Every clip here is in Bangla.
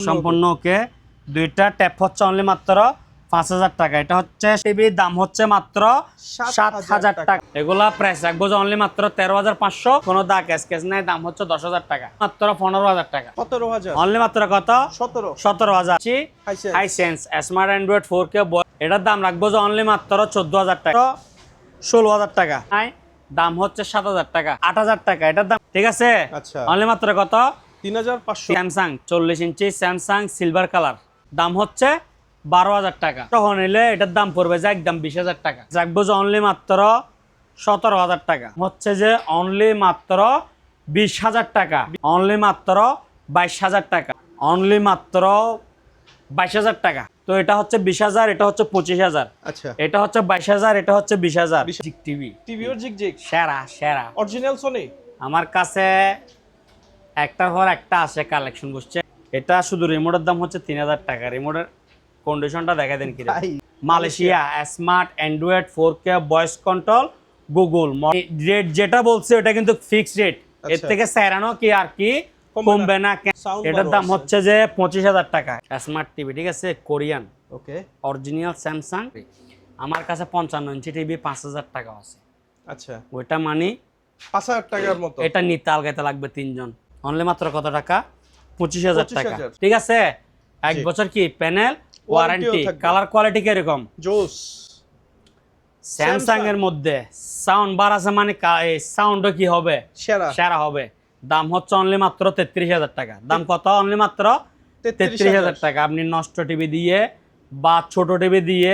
সম্পূর্ণ ওকে। দুইটা ট্যাপ হচ্ছে অনলি মাত্র 5,000 টাকা। এটা হচ্ছে টিভির দাম হচ্ছে মাত্র 7,000 টাকা। এগুলা প্রাইস রাখবো যে অনলি মাত্র 13,500। কোনো দা ক্যাশ নাই, দাম হচ্ছে 10,000 টাকা, মাত্র 15,000 টাকা। 17,000 অনলি মাত্র কত? 17,000। হাইসেন্স স্মার্ট অ্যান্ড্রয়েড 4K এটার দাম রাখবো যে অনলি মাত্র 14,000 টাকা, 16,000 টাকা। দাম হচ্ছে 7,000 টাকা, 8,000 টাকা এটার দাম। ঠিক আছে, অনলি মাত্র কত? 3,500। Samsung 40 inch Samsung silver colour, দাম হচ্ছে 12,000 টাকা। তখন নিলে এটার দাম পড়বে যে একদম 20,000 টাকা। রাখবো যে অনলি মাত্র 17,000 টাকা, হচ্ছে যে অনলি মাত্র 20,000 টাকা, অনলি মাত্র 22,000 টাকা, অনলি মাত্র 22,000 টাকা। তো এটা হচ্ছে 20,000, এটা হচ্ছে 25,000, আচ্ছা এটা হচ্ছে 22,000, এটা হচ্ছে 20,000। টিভিও জিগজিগ সেরা সেরা অরিজিনাল সোনি। আমার কাছে একটার পর একটা আসে কালেকশন করছে। এটা শুধু রিমোটের দাম হচ্ছে 3,000 টাকা। রিমোটের কন্ডিশনটা দেখা দেন কি Malaysia smart Android 4K voice control Google rate যেটা বলছে ওটা কিন্তু ফিক্সড রেট, এর থেকে স্যারানো কি আর কি কমবে না। এটার দাম হচ্ছে যে 25,000 টাকা। স্মার্ট টিভি, ঠিক আছে, কোরিয়ান, ওকে, অরিজিনাল স্যামসাং। আমার কাছে 55 ইঞ্চি টিভি 5,000 টাকা আছে। আচ্ছা, ওইটা মানে 5,000 টাকার মতো। এটা নিতে আলগাতে লাগবে 3 জন। অনলি মাত্র কত টাকা? 25,000 টাকা। 25,000 ঠিক আছে, 1 বছর কি প্যানেল ওয়ারেন্টি। কালার কোয়ালিটি কিরকম? জোস। স্যামসাং এর মধ্যে সাউন্ড বার আছে, মানে সাউন্ডও কি হবে? সেরা হবে। দাম হচ্ছে অনলি মাত্র 33,000 টাকা। দাম কত? অনলি মাত্র 33,000 টাকা। আপনি নষ্ট টিভি দিয়ে বা ছোট টিভি দিয়ে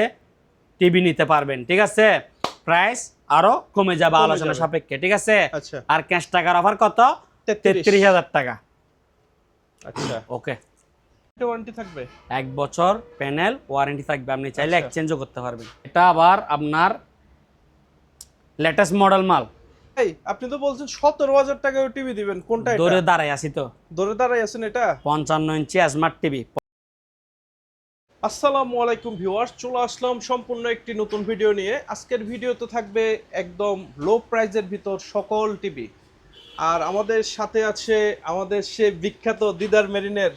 টিভি নিতে পারবেন। ঠিক আছে, প্রাইস আরো কমে যাবে আলোচনা সাপেক্ষে। ঠিক আছে, আর ক্যাশ টাকার অফার কত? 33,000 টাকা। আচ্ছা, ওকে। ওয়ারেন্টি থাকবে 1 বছর প্যানেল ওয়ারেন্টি থাকবে, আপনি চাইলে এক্সচেঞ্জও করতে পারবেন। এটা আবার আপনার লেটেস্ট মডেল মাল। এই আপনি তো বলছেন 17,000 টাকা টিভি দিবেন, কোনটা এটা? দৌড়ে দাঁড়াই আছি তো, দৌড়ে দাঁড়াই আছেন এটা 55 ইঞ্চি স্মার্ট টিভি। আসসালামু আলাইকুম ভিউয়ার্স, চলে আসলাম সম্পূর্ণ একটি নতুন ভিডিও নিয়ে। আজকের ভিডিওতে থাকবে একদম লো প্রাইজের ভিতর সকল টিভি। আর আমাদের সাথে আছে আমাদের সে বিখ্যাত দিদার মেরিনের।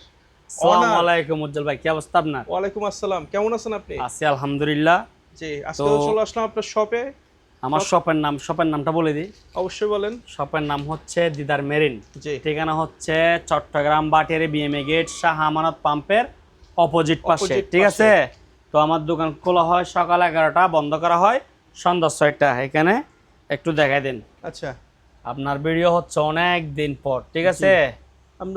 আসসালামু আলাইকুম উজ্জ্বল ভাই, কি অবস্থা আপনার? ওয়ালাইকুম আসসালাম, কেমন আছেন আপনি? আছি আলহামদুলিল্লাহ। জি, আজকে চলে আসলাম আপনার শপে। আমার শপের নামটা বলে দিই। অবশ্যই বলেন। শপের নাম হচ্ছে দিদার মেরিন। জি, ঠিকানা হচ্ছে চট্টগ্রাম বাটিয়ারি বিএমএ গেট, শাহ আমানত পাম্পের অপোজিট পাশে। ঠিক আছে, তো আমার দোকান খোলা হয় সকাল 11টা, বন্ধ করা হয় সন্ধ্যা 6টা। এখানে একটু দেখাই দিন। আচ্ছা, আপনার ভিডিও হচ্ছে অনেক দিন পর। ঠিক আছে,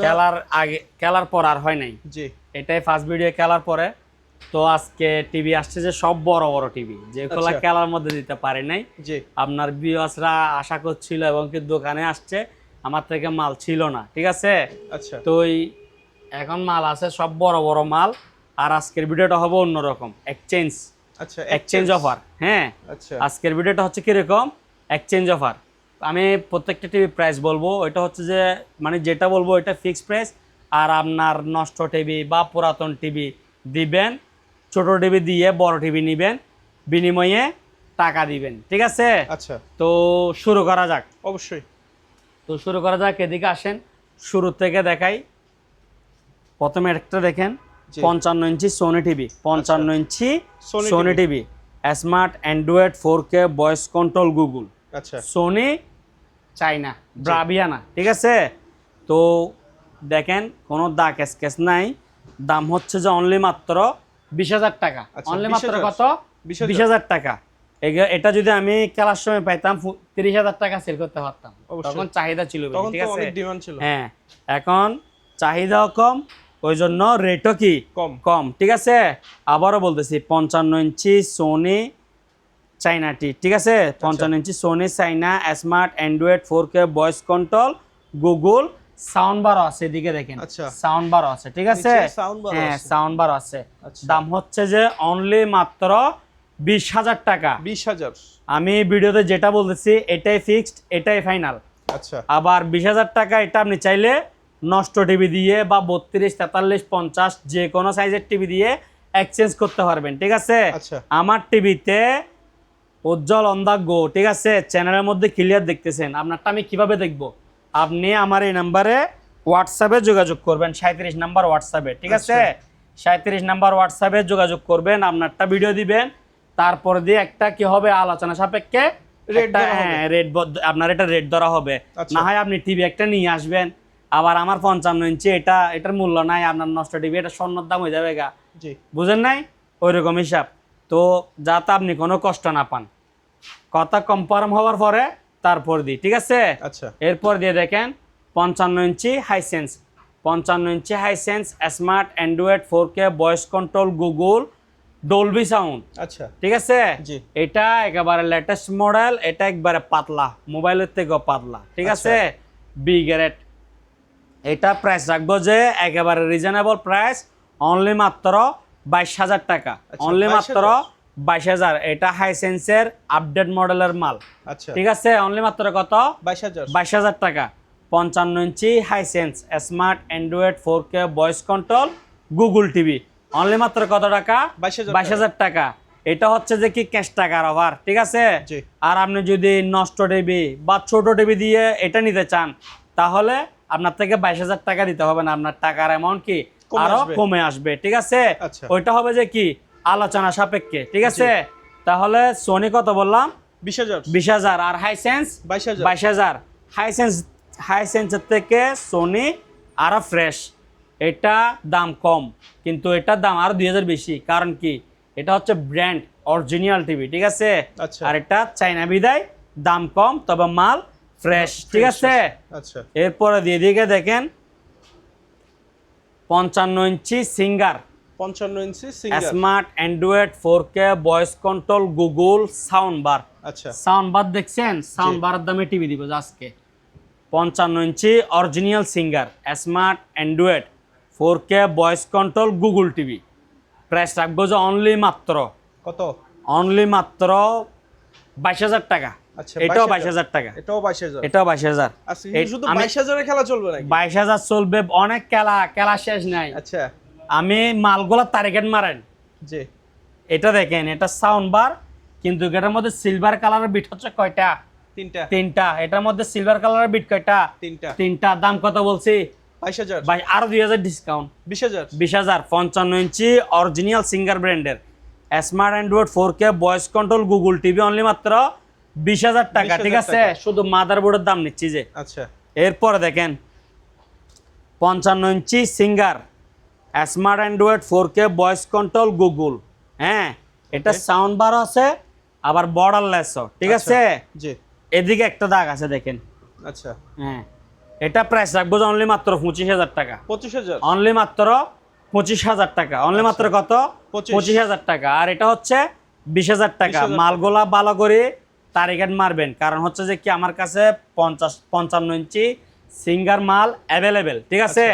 খেলার আগে, খেলার পর আর হয় নাই। জি, এটাই ফার্স্ট ভিডিও খেলার পরে। তো আজকে টিভি আসছে যে সব বড় বড় টিভি, যেগুলো খেলার মধ্যে দিতে পারে নাই। জি, আপনার ভিউয়ার্সরা আশা করছিল এবং কি দোকানে আসছে, আমার থেকে মাল ছিল না। ঠিক আছে, আচ্ছা, তো এখন মাল আছে সব বড় বড় মাল। আর আজকের ভিডিওটা হবে অন্যরকম, এক্সচেঞ্জ। আচ্ছা, এক্সচেঞ্জ অফার। হ্যাঁ, আচ্ছা, আজকের ভিডিওটা হচ্ছে কিরকম, এক্সচেঞ্জ অফার। আমি প্রত্যেকটা টিভি প্রাইস বলবো, ওইটা হচ্ছে যে মানে যেটা বলবো ওইটা ফিক্সড প্রাইস। আর আপনার নষ্ট টিভি বা পুরাতন টিভি দিবেন, ছোট টিভি দিয়ে বড় টিভি নিবেন, বিনিময়ে টাকা দিবেন। ঠিক আছে, আচ্ছা, তো শুরু করা যাক। অবশ্যই। তো শুরু করা যাক, এদিকে আসেন, শুরু থেকে দেখাই। প্রথমে একটা দেখেন, 55 inch Sony TV, 55 inch Sony TV smart Android 4K voice control Google. আচ্ছা, সোনি, চাইনা, ব্রাভিয়ানা। ঠিক আছে, তো দেখেন কোনো দাগ স্কেচ নাই। দাম হচ্ছে যে অনলি মাত্র 20,000 টাকা। অনলি মাত্র কত? 20,000 টাকা। এটা যদি আমি খেলার সময় পাইতাম 30,000 টাকা সেল করতে পারতাম। তখন চাহিদা ছিল বেশি। ঠিক আছে, হ্যাঁ, এখন চাহিদাও কম, ওই জন্য রেটও কি কম। ঠিক আছে, আবারও বলতেছি 55 ইঞ্চি সোনি চাইনা টি। ঠিক আছে, 55 inch Sony China smart Android 4K voice control Google. Sound বারও আছে, এদিকে দেখেন সাউন্ড বারও আছে। ঠিক আছে, হ্যাঁ সাউন্ড বারও আছে। দাম হচ্ছে যে অনলি মাত্র 20,000 টাকা। 20,000। আমি ভিডিওতে যেটা বলতেছি এটাই ফিক্সড, এটাই ফাইনাল। আচ্ছা, আবার 20,000 টাকা এটা আপনি চাইলে নষ্ট টিভি দিয়ে বা 32, 43, 50 যে কোনো সাইজের টিভি দিয়ে এক্সচেঞ্জ করতে পারবেন। ঠিক আছে, আমার টিভিতে উজ্জ্বল অন দা গো। ঠিক আছে, চ্যানেলের মধ্যে ক্লিয়ার দেখতেছেন। আপনারটা আমি কিভাবে দেখবো? আপনি আমার এই নাম্বারে হোয়াটসঅ্যাপে যোগাযোগ করবেন 37 নাম্বার হোয়াটসঅ্যাপে, ঠিক আছে? 37 নাম্বার হোয়াটসঅ্যাপে যোগাযোগ করবেন, আপনারটা ভিডিও দিবেন, তারপর দিয়ে একটা কি হবে আলোচনা সাপেক্ষে রেট আপনার এটা রেট ধরা হবে। না হয় আপনি টিভি একটা নিয়ে আসবেন, আবার আমার 55 ইঞ্চি এটার মূল্য নাই, আপনার নষ্ট টিভি, এটা স্বর্ণর দাম হয়ে যাবে গা, বুঝেন নাই? ওইরকম হিসাব। তো যাতে আপনি কোনো কষ্ট না পান, কথা কনফার্ম হওয়ার পরে তারপর দিই, ঠিক আছে? এরপর দিয়ে দেখেন 55 inch Hisense, 55 inch Hisense smart Android 4K voice control Google Dolby sound, আচ্ছা, ঠিক আছে? এটা একেবারে লেটেস্ট মডেল, এটা একবারে পাতলা, মোবাইলের থেকেও পাতলা, ঠিক আছে? B grade. এটা প্রাইস রাখবো যে একেবারে রিজনেবল প্রাইস, অনলি মাত্র 22,000 টাকা, অনলি মাত্র 22,000। এটা হাইসেন্সের আপডেট মডেলের মাল, আচ্ছা, ঠিক আছে? অনলি মাত্র কত? 22,000 টাকা। 55 inch Hisense smart Android 4K voice control Google TV, only মাত্র কত টাকা? 22,000 টাকা। এটা হচ্ছে যে কি ক্যাশ টাকার অফার, ঠিক আছে? আর আপনি যদি নষ্ট টিভি বা ছোট টিভি দিয়ে এটা নিতে চান, তাহলে আপনার থেকে 22,000 টাকা দিতে হবে না, আপনার টাকার অ্যামাউন্ট কি আরো কমে আসবে, ঠিক আছে? ওইটা হবে যে কি আলোচনা সাপেক্ষে, ঠিক আছে? তাহলে সোনি কত বললাম? 20,000। আর হাইসেন্স 22,000। হাইসেন্সের থেকে সোনি আরো ফ্রেশ, এটা দাম কম, কিন্তু এটার দাম আরো 2,000 বেশি। কারণ কি, এটা হচ্ছে ব্র্যান্ড অরিজিনাল টিভি, ঠিক আছে? আর এটা চাইনা বিদায় দাম কম, তবে মাল ফ্রেশ, ঠিক আছে? এরপরে দিয়ে দিকে দেখেন 55 inch Singer, 55 inch Singer smart Android 4K voice control Google sound bar, আচ্ছা, সাউন্ড বার দেখছেন? সাউন্ড বারের দামে টিভি দিব আজকে। 55 inch original Singer smart Android 4K voice control Google TV, price রাখবো যে অনলি মাত্র কত? অনলি মাত্র 22,000 টাকা। এটাও 22,000 টাকা, এটাও 22,000। শুধু 22,000 এর খেলা চলবে নাকি? 22,000 চলবে, অনেক খেলা শেষ নাই। আচ্ছা, আমি মালগুলা টার্গেট মারেন জি। এটা দেখেন, এটা সাউন্ড বার, কিন্তু এটার মধ্যে সিলভার কালারের বিট হচ্ছে কয়টা? তিনটা। এটার মধ্যে সিলভার কালারের বিট কয়টা? তিনটা। দাম কত বলছি? 22,000। ভাই আরো 2,000 ডিসকাউন্ট, 20,000। 55 ইঞ্চি অরিজিনাল সিঙ্গার ব্র্যান্ডের smart Android 4K voice control Google TV, only মাত্র 20,000 টাকা, ঠিক আছে? শুধু মাদারবোর্ডের দাম নিচ্ছি যে, আচ্ছা। এরপরে দেখেন 55 inch Singer smart Android 4K voice control Google, হ্যাঁ, এটা সাউন্ড বার আছে, আবার বর্ডারলেসও, ঠিক আছে? জি। এদিকে একটা দাগ আছে দেখেন, আচ্ছা, হ্যাঁ। এটা প্রাইস রাখবো যে অনলি মাত্র 25,000 টাকা। 25,000, অনলি মাত্র 25,000 টাকা, অনলি মাত্র কত? 25,000 টাকা। আর এটা হচ্ছে 20,000 টাকা। মালগুলা ভালো করে টার্গেট মারবেন, কারণ হচ্ছে যে কি আমার কাছে 55 ইঞ্চি সিঙ্গার মাল অ্যাভেলেবেল, ঠিক আছে?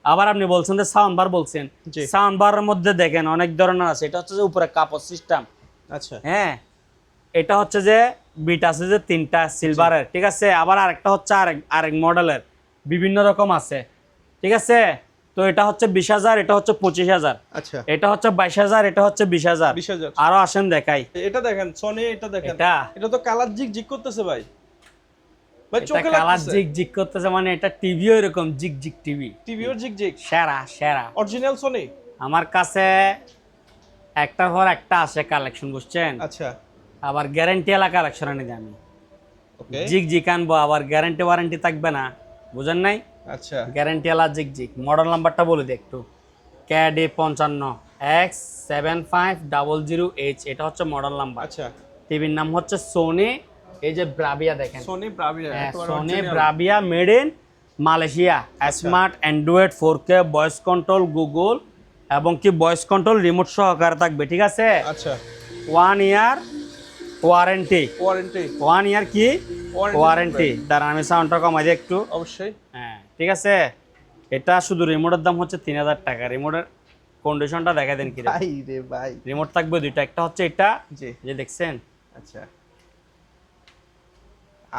আবার আপনি বলছেন যে সাউন্ড বার বলছেন, সাউন্ড বারের মধ্যে দেখেন অনেক ধরনের আছে। এটা হচ্ছে যে উপরে কাপড় সিস্টেম, আচ্ছা, হ্যাঁ। এটা হচ্ছে যে বিট আছে যে 3টা সিলভারের, ঠিক আছে? আবার আরেকটা হচ্ছে আরেক মডেলের, বিভিন্ন রকম আছে, ঠিক আছে? তো এটা হচ্ছে 20,000, এটা হচ্ছে 25,000, আচ্ছা, এটা হচ্ছে 22,000, এটা হচ্ছে 20,000। আরো আসেন দেখাই। এটা দেখেন সনি, এটা দেখেন, এটা তো কালার জিগ করতেছে ভাই, চোখে কালার জিগ করতেছে, মানে এটা টিভিও এরকম জিগ টিভিও জিগ সেরা অরিজিনাল সনি। আমার কাছে একটার পর একটা আসে কালেকশন, বুঝছেন? আচ্ছা, আবার গ্যারান্টি এলা কালেকশন আনি আমি, জিগ আনবো, আবার গ্যারান্টি ওয়ারেন্টি থাকবে না, বুঝেন নাই? আচ্ছা, গ্যারান্টি এলা জিগ। মডেল নাম্বারটা বলে দিই একটু, KD55X7500H, এটা হচ্ছে মডেল নাম্বার। আচ্ছা, টিভির নাম হচ্ছে সোনি, এই যে ব্রাভিয়া দেখেন, Sony Bravia made in Malaysia, smart Android 4K voice control Google, এবং কি ভয়েস কন্ট্রোল রিমোট সহকারে থাকবে, ঠিক আছে? আচ্ছা, 1 ইয়ার ওয়ারেন্টি, 1 ইয়ার কি ওয়ারেন্টি। দাঁড়ান আমি সাউন্ডটা কমাই দিই একটু, অবশ্যই, হ্যাঁ, ঠিক আছে? এটা শুধু রিমোটের দাম হচ্ছে 3,000 টাকা। রিমোটের কন্ডিশনটা দেখা দেন কি ভাই। রিমোট থাকবে দুইটা, একটা হচ্ছে এটা, যে দেখছেন, আচ্ছা,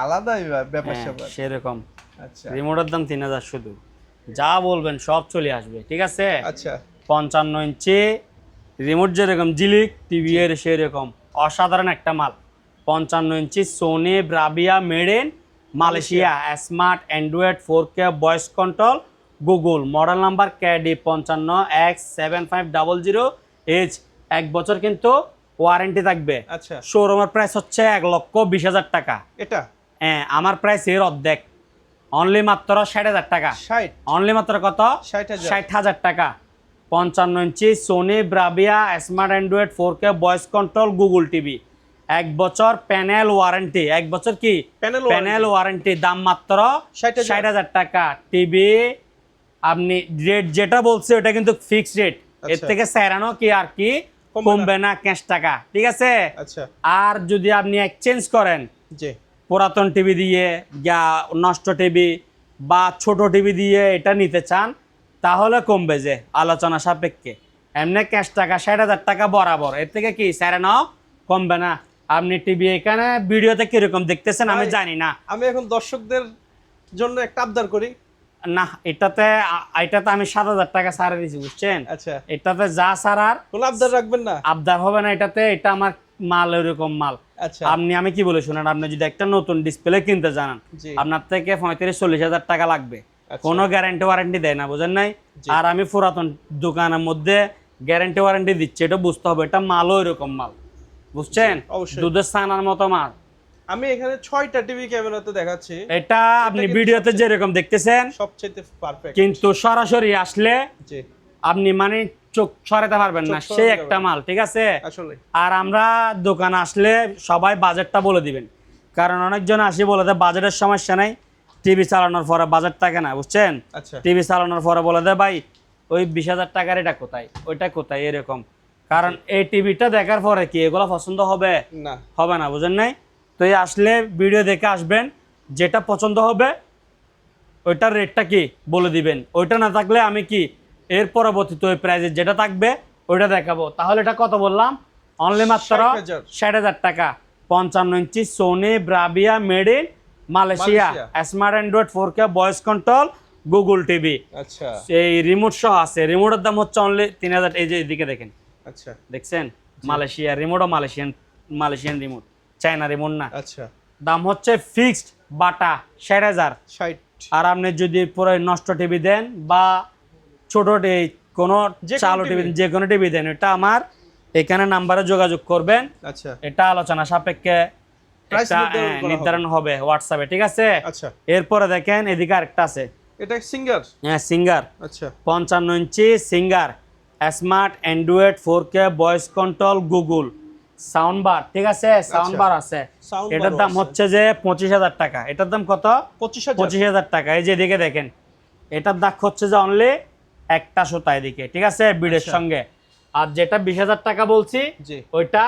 আলাদা ব্যাপার সেরকম। আচ্ছা, রিমোটের দাম 3,000 শুধু, যা বলবেন সব চলে আসবে, ঠিক আছে? আচ্ছা, 55 ইঞ্চি রিমোট যেরকম জিলিক, টিভি এর সেরকম অসাধারণ একটা মাল। 55 inch Sony Bravia made in Malaysia smart Android 4K voice control Google, model number KD55X7500H, 1 বছর কিন্তু ওয়ারেন্টি থাকবে। আচ্ছা, শোরুমের প্রাইস হচ্ছে 1,20,000 টাকা। এটা হ্যাঁ, আমার প্রাইস এর অর্ধেক, অনলি মাত্র 60,000 টাকা। 60, অনলি মাত্র কত? 60,000। 60,000 টাকা। 55 inch Sony Bravia smart Android 4K voice control Google TV, 1 বছর প্যানেল ওয়ারেন্টি। 1 বছর কি প্যানেল ওয়ারেন্টি, দাম মাত্র 60,000 টাকা। টিভি আপনি রেট যেটা বলছে ওটা কিন্তু ফিক্সড রেট, এর থেকে স্যারানো কি আর কি কমবে না ক্যাশ টাকা, ঠিক আছে? আচ্ছা, আর যদি আপনি এক্সচেঞ্জ করেন জি, পুরাতন টিভি দিয়ে যা নষ্ট টিভি বা ছোট টিভি দিয়ে এটা নিতে চান, তাহলে কমবে যে আলোচনা সাপেক্ষে। এমনি ক্যাশ টাকা 60,000 টাকা বরাবর, এর থেকে কি স্যারানো কমবে না। আপনি টিভি এখানে ভিডিওতে কিরকম দেখতেছেন আমি জানি না। আমি এখন দর্শকদের জন্য একটা আবদার করি। না, এটাতে আমি 7,000 টাকা ছাড়ে দিছি, বুঝছেন? আচ্ছা, এটাতে যা ছাড়ার কোনো আবদার রাখবেন না? আবদার হবে না এটাতে, এটা আমার মাল এরকম মাল। আচ্ছা, আমি কি বলে শুনেন, আপনি যদি একটা নতুন ডিসপ্লে কিনতে জানান, জি, আপনার থেকে 35-40,000 টাকা লাগবে, আচ্ছা, কোনো গ্যারান্টি ওয়ারেন্টি দেয় না, বুঝেন নাই? জি। আর আমি পুরাতন দোকানের মধ্যে গ্যারান্টি ওয়ারেন্টি দিচ্ছি, এটা বুঝতে হবে, এটা মালও এরকম মাল, বুঝছেন? অবশ্যই। দুধের ছানার মতো মাল। আমি এখানে 6টা টিভি ক্যামেরাতে দেখাচ্ছি, এটা আপনি ভিডিওতে যেরকম দেখতেছেন সবচেয়ে পারফেক্ট। কিন্তু সরাসরি আসলে জি, আপনি মানে চোখ সরাতে পারবেন না, চোখ সরাতে সেই পারবেন একটা মাল, ঠিক আছে? আসলে আর আমরা দোকানে আসলে সবাই বাজেটটা বলে দিবেন, কারণ অনেকজন আসি বলে দেয় বাজেটের সমস্যা নাই, টিভি চালানোর পরে বাজেট থাকে না, বুঝছেন? আচ্ছা, টিভি চালানোর পরে বলে দেয় ভাই ওই 20,000 টাকার এটা কোথায়, ওইটা কোথায়, এরকম। কারণ এই টিভিটা দেখার পরে কি এগুলো পছন্দ হবে? না, হবে না, বুঝেন নাই? তো এই আসলে ভিডিও দেখে আসবেন, যেটা পছন্দ হবে ওইটার রেটটা কি বলে দিবেন, ওইটা না থাকলে আমি কি এর পরবর্তীতে ওই প্রাইজে যেটা থাকবে ওইটা দেখাবো। তাহলে এটা কত বললাম? অনলি মাত্র 60,000। 60,000 টাকা। 55 inch Sony Bravia made in Malaysia smart Android 4K voice control Google TV, আচ্ছা, এই রিমোট সহ আছে। রিমোটের দাম হচ্ছে অনলি 3,000। এই যে এদিকে দেখেন, আচ্ছা, দেখছেন? মালয়েশিয়া রিমোটও মালয়েশিয়ান রিমোট, চায়না রিমোট না। আচ্ছা, দাম হচ্ছে ফিক্সড বাটা 60,000। 60, আর আপনি যদি পুরো নষ্ট টিভি দেন বা ছোট কোনো যে কোনো চালু টিভি, TV যে কোনো টিভি দেন, এটা আমার এখানে নাম্বারে যোগাযোগ করবেন, আচ্ছা, এটা আলোচনা সাপেক্ষে প্রাইস একটা, নির্ধারণ করা নির্ধারণ হবে হোয়াটসঅ্যাপে, ঠিক আছে? আচ্ছা, এরপরে দেখেন এদিকে আরেকটা আছে, এটা সিঙ্গার, হ্যাঁ সিঙ্গার, আচ্ছা, 55 inch Singer smart Android 4K voice control Google sound bar, ঠিক আছে? সাউন্ড বার আছে, সাউন্ড এটার দাম হচ্ছে যে 25,000 টাকা। এটার দাম কত? 25,000। 25,000 টাকা। এই যে এদিকে দেখেন, এটার দাম হচ্ছে যে অনলি একটা সুতা এদিকে, ঠিক আছে, বিডের সঙ্গে। আর যেটা 20,000 টাকা বলছি জি, ওইটা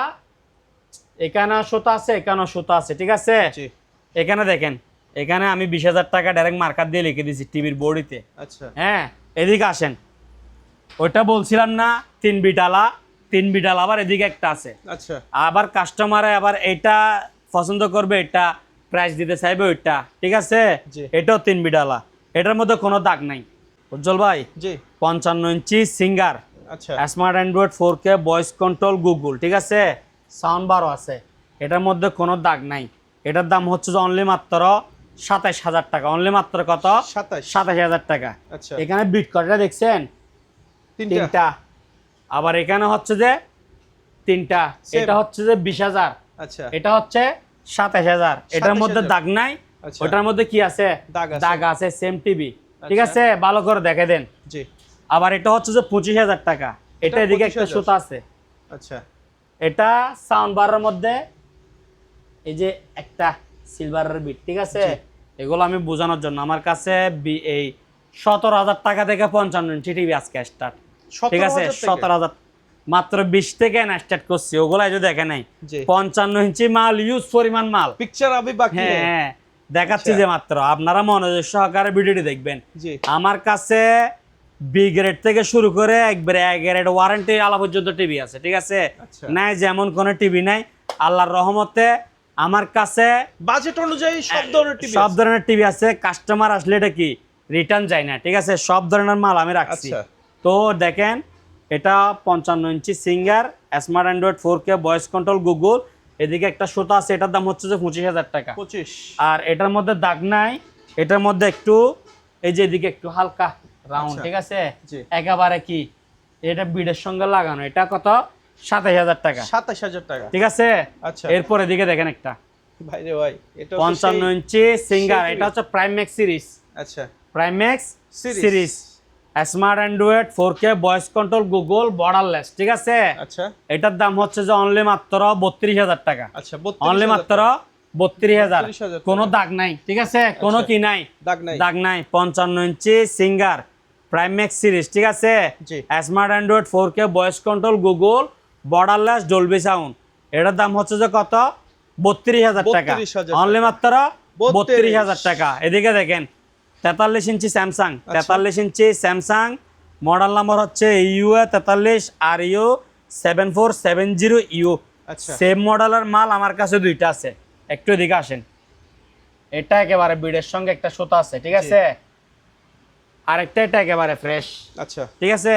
এখানে সুতা আছে, এখানেও সুতা আছে, ঠিক আছে? জি, এখানে দেখেন, এখানে আমি 20,000 টাকা ডাইরেক্ট মার্কার দিয়ে লিখে দিয়েছি টিভির বডিতে। আচ্ছা, হ্যাঁ, এদিকে আসেন, ওইটা বলছিলাম না 3 বিটালা, 3 বিটালা আবার এদিকে একটা আছে। আচ্ছা, আবার কাস্টমারে আবার এটা পছন্দ করবে, এটা প্রাইস দিতে চাইবে ওইটা, ঠিক আছে? জি, এটাও 3 বিটালা, এটার মধ্যে কোনো দাগ নাই। উজ্জ্বল ভাই, জি, 55 ইঞ্চি সিঙ্গার আচ্ছা, smart Android 4K voice control Google, ঠিক আছে? সাউন্ড বারও আছে, এটার মধ্যে কোনো দাগ নাই। এটার দাম হচ্ছে যে অনলি মাত্র 27,000 টাকা। অনলি মাত্র কত? 27, 27,000 টাকা। আচ্ছা, এখানে বিট কয়টা দেখছেন? 3টা, 3টা। আবার এখানে হচ্ছে যে 3টা, Same. এটা হচ্ছে যে 20,000, আচ্ছা, এটা হচ্ছে 27,000। এটার মধ্যে 27,000 দাগ নাই, আচ্ছা, ওটার মধ্যে কি আছে? দাগ আছে। দাগ আছে, সেম টিভি, ঠিক আচ্ছা। আছে? ভালো করে দেখে দেন। জি, আবার এটা হচ্ছে যে 25,000 টাকা। এটা এদিকে একটা 25,000 সুতা আছে, আচ্ছা, এটা সাউন্ড বারের মধ্যে এই যে একটা সিলভারের বিট, ঠিক আছে? জি। এগুলো আমি বোঝানোর জন্য আমার কাছে এই 17,000 টাকা থেকে 55 ইঞ্চি টিভি আজকে স্টার্ট, ঠিক আছে? 17,000 থেকে? 17,000 মাত্র 20 থেকে না স্টার্ট করছি, ওগুলো এই যে দেখে নাই। জি, 55 ইঞ্চি মাল, ইউজ পরিমাণ মাল। পিকচার আবি বাকি হ্যাঁ है। হ্যাঁ, দেখাচ্ছি আচ্ছা। যে মাত্র, আপনারা মনোযোগ সহকারে ভিডিওটি দেখবেন। জি, আমার কাছে বি গ্রেড থেকে শুরু করে একবারে এ গ্রেড ওয়ারেন্টি আলা পর্যন্ত টিভি আছে, ঠিক আছে? আচ্ছা, নাই যেমন কোনো টিভি নাই, আল্লাহর রহমতে আমার কাছে বাজেট অনুযায়ী সব ধরনের টিভি সব ধরনের টিভি আছে। কাস্টমার আসলে এটা কি রিটার্ন যায় না, ঠিক আছে? সব ধরনের মাল আমি রাখছি। আচ্ছা, তো দেখেন, এটা 55 inch Singer smart Android 4K voice control Google, এদিকে একটা সুতা আছে, এটার দাম হচ্ছে যে 25,000 টাকা। 25, আর এটার মধ্যে দাগ নাই, এটার মধ্যে একটু এই যে এদিকে একটু হালকা রাউন্ড, আচ্ছা। ঠিক আছে জি। একেবারে কি এটা বিডের সঙ্গে লাগানো, এটা কত 27000 টাকা, 27000 টাকা। ঠিক আছে। আচ্ছা এরপরে দিকে দেখেন একটা ভাই রে ভাই, এটা হচ্ছে 55 ইঞ্চি সিঙ্গার, সেই এটা হচ্ছে প্রাইম ম্যাক্স সিরিজ, আচ্ছা prime max Series। Series smart Android 4K voice control Google borderless, ঠিক আছে। আচ্ছা এটার দাম হচ্ছে যে অনলি মাত্র 32000 টাকা, আচ্ছা অনলি 32,000 মাত্র টাকা। 32000, 32,000 কোনো টাকা। দাগ নাই, ঠিক আছে, কোনো আচ্ছা। কি নাই, দাগ নাই। দাগ নাই। 55 inch Singer Prime Max series, ঠিক আছে। জি। Smart Android 4K voice control Google borderless Dolby sound, এটার দাম হচ্ছে যে কত 32000 টাকা, 32,000 অনলি টাকা। মাত্র 32000 টাকা। এদিকে দেখেন 43 inch Samsung, 43 inch Samsung, model number হচ্ছে ইউএ 43 আর ইউ 7470 ইউ। আচ্ছা সেম মডেলের মাল আমার কাছে দুইটা আছে, একটু এদিকে আসেন। এটা একেবারে বিডের সঙ্গে একটা সুতা আছে, ঠিক আছে, আরেকটা এটা একেবারে ফ্রেশ, আচ্ছা ঠিক আছে।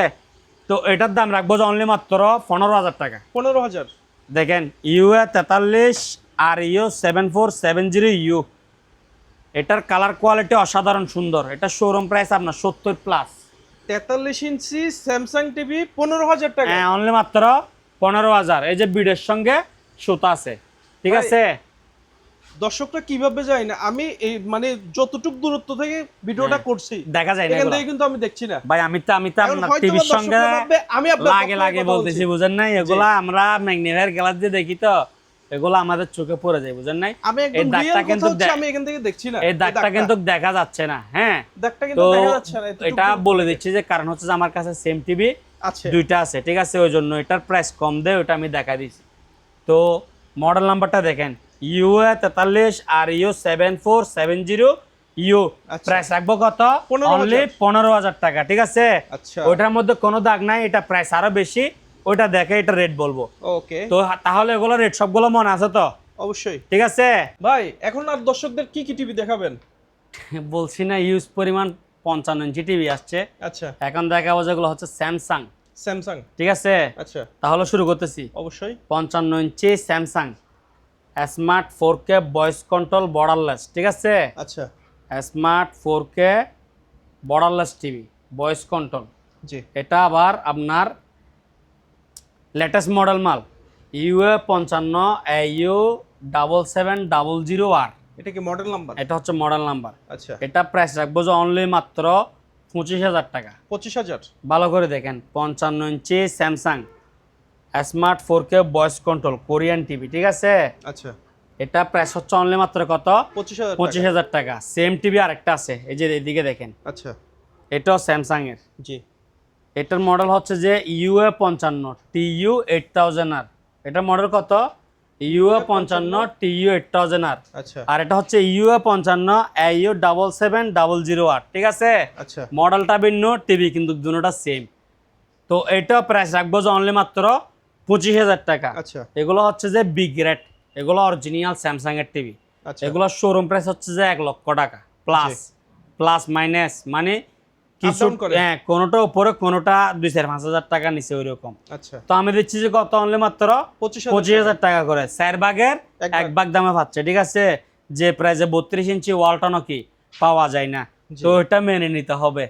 তো এটার দাম রাখবো যে অনলি মাত্র 15000 টাকা। 15000। দেখেন ইউএ 43 আর ইউ 7470 ইউ, এটার কালার কোয়ালিটি অসাধারণ সুন্দর, এটা শোরুম প্রাইস আপনার 70 প্লাস। 43 ইঞ্চি স্যামসাং টিভি 15000 টাকা। হ্যাঁ অনলি মাত্র 15000। এই যে বিডের সঙ্গে সুতা আছে, ঠিক ভাই, আছে। দর্শকরা কিভাবে যায় না, আমি এই মানে যতটুক দূরত্ব থেকে ভিডিওটা করছি দেখা যায় না এখান এগুলা। থেকে কিন্তু আমি দেখছি না ভাই আমি তো এখন আপনার হয়তো টিভির বা সঙ্গে দর্শকরা ভাববে আমি আপনার লাগে পক্ষে লাগে কথা বলতেছি, বলছি। বুঝেন নাই, এগুলা আমরা ম্যাগনিফায়ার গ্লাস দিয়ে দেখি তো, এগুলা আমাদের চোখে পড়ে যায়, বুঝেন নাই। আমি এই একদম দাগটা রিয়েল কথা কিন্তু হচ্ছে আমি এখান থেকে দেখছি না এই দাগটা কিন্তু দেখা যাচ্ছে না, হ্যাঁ। দাগটা কিন্তু তো দেখা যাচ্ছে না এতটুকু এটা দূরত্ব বলে থেকে। দিচ্ছি যে কারণ হচ্ছে যে আমার কাছে সেম টিভি আছে দুইটা আছে, ঠিক আছে, ওই জন্য এটার প্রাইস কম দেয়, ওটা আমি দেখা দিচ্ছি। তো মডেল নাম্বারটা দেখেন ইউএ 43 আর ইউ 7470 ইউ, আচ্ছা। প্রাইস রাখবো কত 15,000 অনলি 15000 টাকা, ঠিক আছে। আচ্ছা ওইটার মধ্যে কোনো দাগ নাই, এটা প্রাইস আরো বেশি, ওইটা দেখে এটা রেট বলবো। ওকে তো তাহলে এগুলো রেট সবগুলো মনে আছে তো, অবশ্যই। ঠিক আছে। ভাই এখন আর দর্শকদের কি কি টিভি দেখাবেন? বলছি না ইউজ পরিমাণ 55 ইঞ্চি টিভি আসছে, আচ্ছা এখন দেখাবো যেগুলো হচ্ছে স্যামসাং, স্যামসাং। ঠিক আছে। আচ্ছা তাহলে শুরু করতেছি। অবশ্যই 55 inch Samsung smart 4K voice control borderless, ঠিক আছে, আচ্ছা smart 4K borderless TV voice control. জি এটা আবার আপনার লেটেস্ট মডেল মাল ইউএ 55 ইউ 7700 আর, এটা কি মডেল নাম্বার? এটা হচ্ছে মডেল নাম্বার। আচ্ছা এটা প্রাইস রাখবো যে অনলি মাত্র 25000 টাকা। 25000। ভালো করে দেখেন 55 inch Samsung smart 4K voice control Korean TV, ঠিক আছে। আচ্ছা এটা প্রাইস হচ্ছে অনলি মাত্র কত 25000 25000 টাকা। সেম টিভি আরেকটা আছে, এই যে এদিকে দেখেন, আচ্ছা এটাও স্যামসাং এর, জি এটার মডেল হচ্ছে যে ইউএ 55 টিইউ 8000 আর, এটার মডেল কত ইউএ 55 টিইউ 8000 আর, আচ্ছা আর এটা হচ্ছে ইউএ 55 ইউ 7700 আর, ঠিক আছে। আচ্ছা মডেলটা ভিন্ন, টিভি কিন্তু দুটোটা সেম। তো এটা প্রাইস রাখবো যে অনলি মাত্র 25000 টাকা। আচ্ছা এগুলো হচ্ছে যে বিগ রেট, এগুলো অরিজিনাল স্যামসাং এর টিভি, আচ্ছা এগুলো শোরুম প্রাইস হচ্ছে যে 1 লক্ষ টাকা প্লাস, প্লাস মাইনাস মানে কিছু, down করে। হ্যাঁ কোনোটা উপরে কোনোটা 2-5,000 টাকা নিচে ওইরকম। আচ্ছা তো আমি দিচ্ছি যে কত অনলি মাত্র 25000 টাকা করে, 4 ভাগের এক 1 ভাগ দামে পাচ্ছে, ঠিক আছে। যে প্রাইসে 32 ইঞ্চি ওয়ালটনও কি পাওয়া যায় না, তো এটা মেনে নিতে হবে।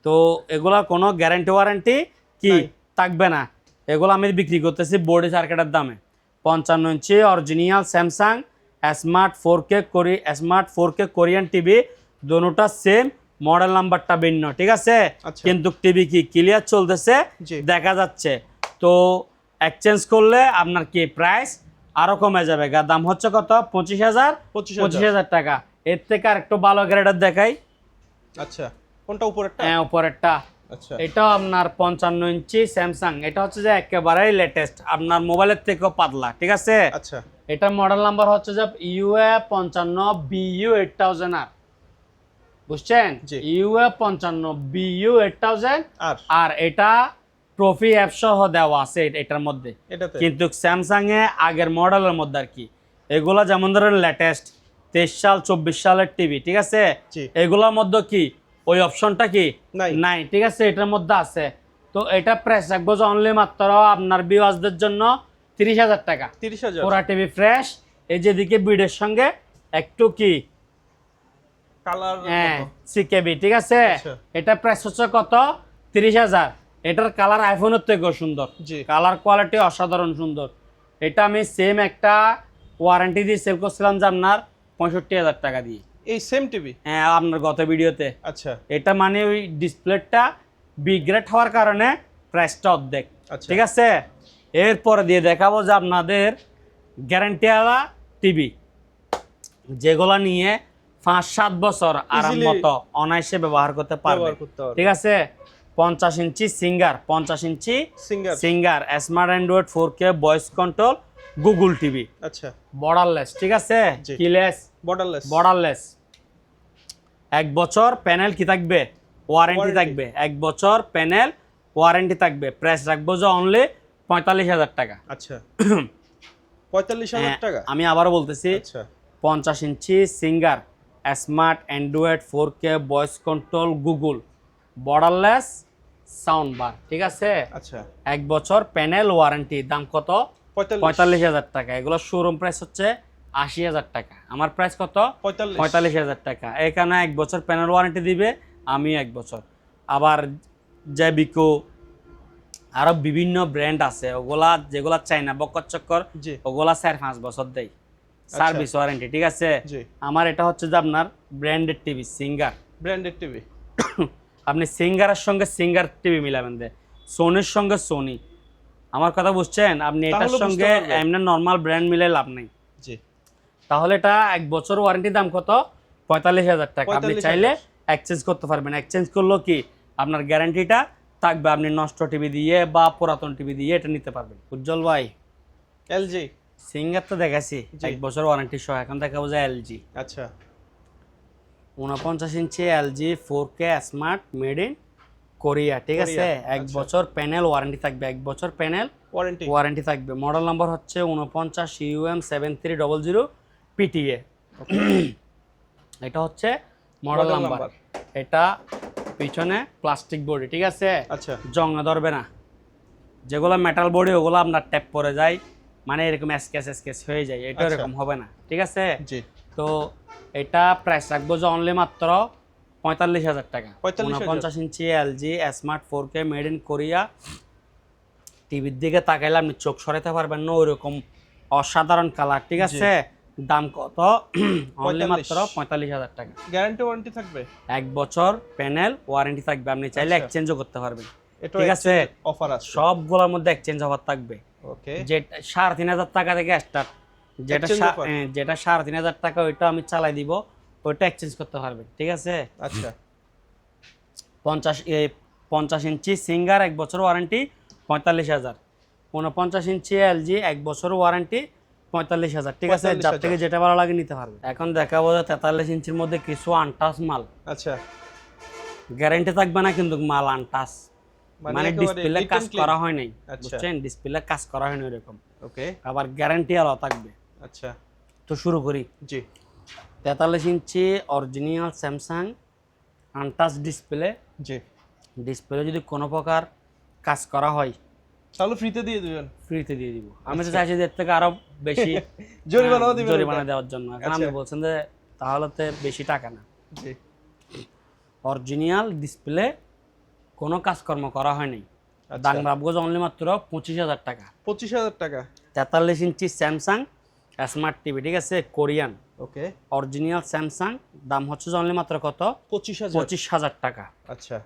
তো এগুলা কোনো গ্যারান্টি ওয়ারেন্টি কি নাই। থাকবে না, এগুলো আমি বিক্রি করতেছি বোর্ডে সার্কিটের দামে। 55 inch original Samsung smart 4K Korean TV, দুটোটা সেম, মডেল নাম্বারটা ভিন্ন, ঠিক আছে। আচ্ছা। কিন্তু টিভি কি ক্লিয়ার চলতেছে, জি। দেখা যাচ্ছে। তো এক্সচেঞ্জ করলে আপনার কি প্রাইস আরো কমে যাবে, দাম হচ্ছে কত 25000 টাকা। এর থেকে আর একটু ভালো গ্রেডার দেখাই, আচ্ছা কোনটা উপরেরটা? হ্যাঁ উপরেরটা। আচ্ছা এটা আপনার 55 ইঞ্চি স্যামসাং, এটা হচ্ছে যে একেবারেই লেটেস্ট, আপনার মোবাইলের থেকেও পাতলা, ঠিক আছে। আচ্ছা এটার মডেল নাম্বার হচ্ছে যে ইউএ 55 বিইউ 8000 আর, বুঝছেন, জি। ইউএ 55 বিইউ 8000 আর আর, এটা ট্রফি অ্যাপ সহ দেওয়া আছে এটার মধ্যে। এটাতে কিন্তু স্যামসাং এ আগের মডেলের মধ্যে আর কি, এগুলা যেমন ধরেন লেটেস্ট 23 সাল 24 সালের টিভি, ঠিক আছে, জি। এগুলোর মধ্যে কি ওই অপশনটা কি নাই। নাই, ঠিক আছে, এটার মধ্যে আছে। তো এটা প্রাইস রাখবো যে অনলি মাত্র আপনার ভিউয়ারদের জন্য 30000 টাকা। 30000। পুরা টিভি ফ্রেশ, এই যেদিকে বিডের সঙ্গে একটু কি কালার হ্যাঁ সিকেবি, ঠিক আছে। আচ্ছা। এটা প্রাইস হচ্ছে কত? 30,000। এটার কালার আইফোনের থেকেও সুন্দর, জি। কালার কোয়ালিটি অসাধারণ সুন্দর। এটা আমি সেম একটা ওয়ারেন্টি দিয়ে সেল করছিলাম যে আপনার 65,000 টাকা দিয়ে। এই সেম টিভি? হ্যাঁ, আপনার গত ভিডিওতে। আচ্ছা এটা মানে ওই ডিসপ্লেটা বি গ্রেড হওয়ার কারণে প্রাইসটা অর্ধেক, আচ্ছা। ঠিক আছে। এরপরে দিয়ে দেখাবো যে আপনাদের গ্যারান্টিওয়ালা টিভি, যেগুলো নিয়ে 5-7 বছর আরাম Easily মতো অনায়াসে ব্যবহার করতে পারবে, ব্যবহার করতে পারবে। ঠিক আছে। 50 inch Singer, 50 inch Singer. Singer smart Android 4K voice control Google TV, আচ্ছা। বর্ডারলেস, ঠিক আছে, জি। Keyless, borderless. বর্ডারলেস। 1 বছর প্যানেল কি থাকবে? Warranty Warranty। থাকবে। 1 বছর প্যানেল ওয়ারেন্টি থাকবে। প্রাইস রাখবো যে অনলি 45,000 টাকা। আচ্ছা 45,000 টাকা। আমি আবারও বলতেছি, আচ্ছা 50 inch Singer smart Android 4K voice control Google borderless sound bar, ঠিক আছে। আচ্ছা 1 বছর প্যানেল ওয়ারেন্টি। দাম কত? 45। 45,000 টাকা। এগুলো শোরুম প্রাইস হচ্ছে 80,000 টাকা। আমার প্রাইস কত? 45। 45,000 টাকা। এখানে 1 বছর প্যানেল ওয়ারেন্টি দিবে, আমি 1 বছর। আবার জেবিকো আরো বিভিন্ন ব্র্যান্ড আছে, ওগুলা যেগুলা চাই না বকর চক্কর, জি ওগুলা 4-5 বছর দেয় সার্ভিস ওয়ারেন্টি, ঠিক আছে। জি। আমার এটা হচ্ছে যে আপনার branded TV singer. Branded TV. আপনি সিঙ্গারের সঙ্গে সিঙ্গার টিভি মিলাবেন দে, সোনির সঙ্গে সোনি। আমার কথা বুঝছেন? আপনি এটার তাহলে বুঝতে সঙ্গে পারবে। এমনি নর্মাল ব্র্যান্ড মিলে লাভ নেই। জি তাহলে এটা 1 বছর ওয়ারেন্টি দাম কত? 45,000 টাকা। আপনি 45,000 চাইলে এক্সচেঞ্জ করতে পারবেন। এক্সচেঞ্জ করলেও কি আপনার গ্যারান্টিটা থাকবে, আপনি নষ্ট টিভি দিয়ে বা পুরাতন টিভি দিয়ে এটা নিতে পারবেন। উজ্জ্বল ভাই, এলজি। সিঙ্গার তো দেখাচ্ছি জি। 1 বছর ওয়ারেন্টি সহ, এখন দেখাবো যে এলজি। আচ্ছা 49 inch LG 4K smart made in Korea, ঠিক আছে। কোরিয়া, 1 আচ্ছা। বছর প্যানেল ওয়ারেন্টি থাকবে, 1 বছর প্যানেল ওয়ারেন্টি। ওয়ারেন্টি থাকবে। মডেল নাম্বার হচ্ছে 49 7300 পিটিএ। এটা হচ্ছে মডেল Model নাম্বার। number। এটা পিছনে প্লাস্টিক বডি, ঠিক আছে, আচ্ছা জংয়ে ধরবে না। যেগুলো মেটাল বডি ওগুলো আপনার ট্যাপ পরে যায়, মানে এরকম স্কেচ হয়ে যায়, এটা আচ্ছা। এরকম হবে না, ঠিক আছে। জি তো এটা প্রাইস রাখবো যে অনলি মাত্র 45,000 টাকা। 45,000 49 inch LG smart 4K made in Korea টিভির দিকে তাকাইলে আপনি চোখ সরাতে পারবেন না, ওইরকম অসাধারণ কালার, ঠিক আছে। দাম কত? অনলি মাত্র 45,000 টাকা। গ্যারান্টি ওয়ারেন্টি থাকবে? 1 বছর প্যানেল ওয়ারেন্টি থাকবে, আপনি চাইলে আচ্ছা। এক্সচেঞ্জও করতে পারবেন, এটা ঠিক আছে। অফার আছে সবগুলোর মধ্যে এক্সচেঞ্জ অফার থাকবে। ওকে। যেটা 3,500 টাকা থেকে স্টার্ট, যেটা Exchange offer? যেটা 3,500 টাকা ওইটা আমি চালাই দিব, ওইটা এক্সচেঞ্জ করতে পারবেন, ঠিক আছে। আচ্ছা 50 ইঞ্চি সিঙ্গার 1 বছর ওয়ারেন্টি 45,000। 49 ইঞ্চি এলজি 1 বছর ওয়ারেন্টি 45,000, ঠিক আছে। 45,000 যার থেকে যেটা ভালো লাগে নিতে পারবে। এখন দেখাবো যে 43 ইঞ্চির মধ্যে কিছু আনটাচ মাল, আচ্ছা গ্যারান্টি থাকবে না কিন্তু মাল আনটাচ, মানে একেবারে ডিসপ্লে neat কাজ and clean? করা হয় নাই, আচ্ছা। বুঝছেন, ডিসপ্লে কাজ করা হয় না এরকম, ওকে আবার গ্যারান্টি আলো থাকবে। আচ্ছা তো শুরু করি। জি 43 ইঞ্চি অরিজিনাল স্যামসাং আনটাচ ডিসপ্লে। জি ডিসপ্লে যদি কোনো প্রকার কাজ করা হয় তাহলে ফ্রিতে দিয়ে দিবেন? ফ্রিতে দিয়ে দিব। আমি তো চাইছি যে এর থেকে আরো বেশি জরিমানাও দিবেন? জরিমানা দেওয়ার জন্য। এখন আপনি আচ্ছা। বলছেন যে তাহলে তো বেশি টাকা না। জি অরিজিনাল ডিসপ্লে কোনো কাজকর্ম করা হয়নি, আচ্ছা। দাম রাখবো অনলি মাত্র 25,000 টাকা। 25,000 টাকা। 43 ইঞ্চি স্যামসাং স্মার্ট টিভি, ঠিক আছে, কোরিয়ান ওকে অরিজিনাল স্যামসাং, দাম হচ্ছে অনলি মাত্র কত? 25,000। 25,000 টাকা। আচ্ছা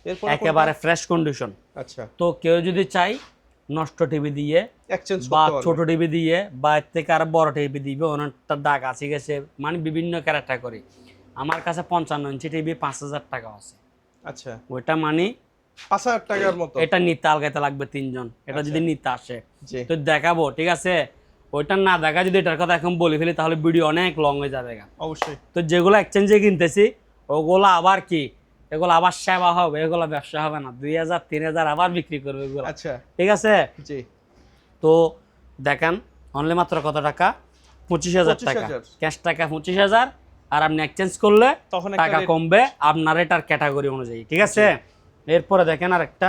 এরপর একেবারে ফ্রেশ কন্ডিশন। আচ্ছা তো কেউ যদি চাই নষ্ট টিভি দিয়ে এক্সচেঞ্জ বা করতে ছোট পারবে? টিভি দিয়ে বা এর থেকে আরো বড় টিভি দিবে, ওনারটা দাগ আছে গেছে, মানে বিভিন্ন ক্যারেক্টার করে। আমার কাছে 55 ইঞ্চি টিভি 5,000 টাকা আছে, আচ্ছা ওইটা মানে 5,000 টাকার মতো? এটা নিতে আলগাইতে লাগবে 3 জন, এটা যদি নিতে আসে জি তো দেখাবো, ঠিক আছে। ওইটা না দেখা যদি এটার কথা এখন বলে ফেলি তাহলে ভিডিও অনেক লং হয়ে যাবে। অবশ্যই। তো যেগুলো এক্সচেঞ্জে কিনতেছি ওগুলো আবার কি, এগুলো আবার সেবা হবে, এগুলো ব্যবসা হবে না, 2,000 3,000 আবার বিক্রি করবে এগুলো, আচ্ছা ঠিক আছে। জি তো দেখেন অনলি মাত্র কত টাকা? 25,000 টাকা। 25,000 ক্যাশ টাকা 25,000, আর আপনি এক্সচেঞ্জ করলে তখন একটা টাকা rate- কমবে আপনার এটার ক্যাটাগরি অনুযায়ী, ঠিক আছে। এরপরে দেখেন আর একটা,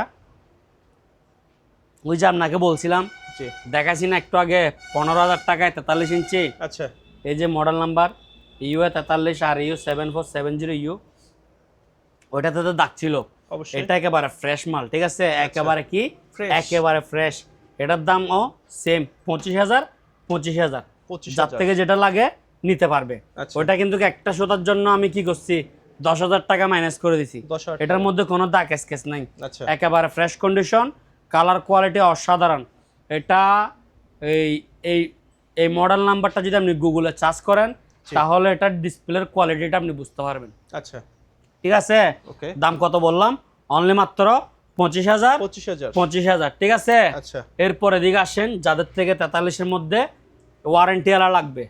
ওই যে আপনাকে বলছিলাম জি দেখাছি না একটু আগে 15,000 টাকায় 43 ইঞ্চি, আচ্ছা এই যে মডেল নাম্বার ইউ43 আর ইউ7470 ওইটাতে তো দাগ ছিল, অবশ্যই এটা একেবারে ফ্রেশ মাল, ঠিক আছে, একেবারে কি Fresh। একেবারে ফ্রেশ। এটার দাম ও সেম 25,000 25,000, 25,000 যার থেকে যেটা লাগে নিতে পারবে। আচ্ছা। ওইটা কিন্তু একটা সুতার জন্য আমি কি করছি 10,000 টাকা মাইনাস করে দিছি। 10,000 এটার মধ্যে কোনো দাগ স্কেচ নাই, আচ্ছা একেবারে ফ্রেশ কন্ডিশন, কালার কোয়ালিটি অসাধারণ। এটা এই এই এই মডেল নাম্বারটা যদি আপনি গুগলে সার্চ করেন তাহলে এটার ডিসপ্লের কোয়ালিটিটা আপনি বুঝতে পারবেন। আচ্ছা ঠিক আছে, ওকে দাম কত বললাম? অনলি মাত্র 25,000 25,000 25,000, ঠিক আছে। আচ্ছা এরপরে দিকে আসেন যাদের থেকে 43-এর মধ্যে ওয়ারেন্টি আলা লাগবে।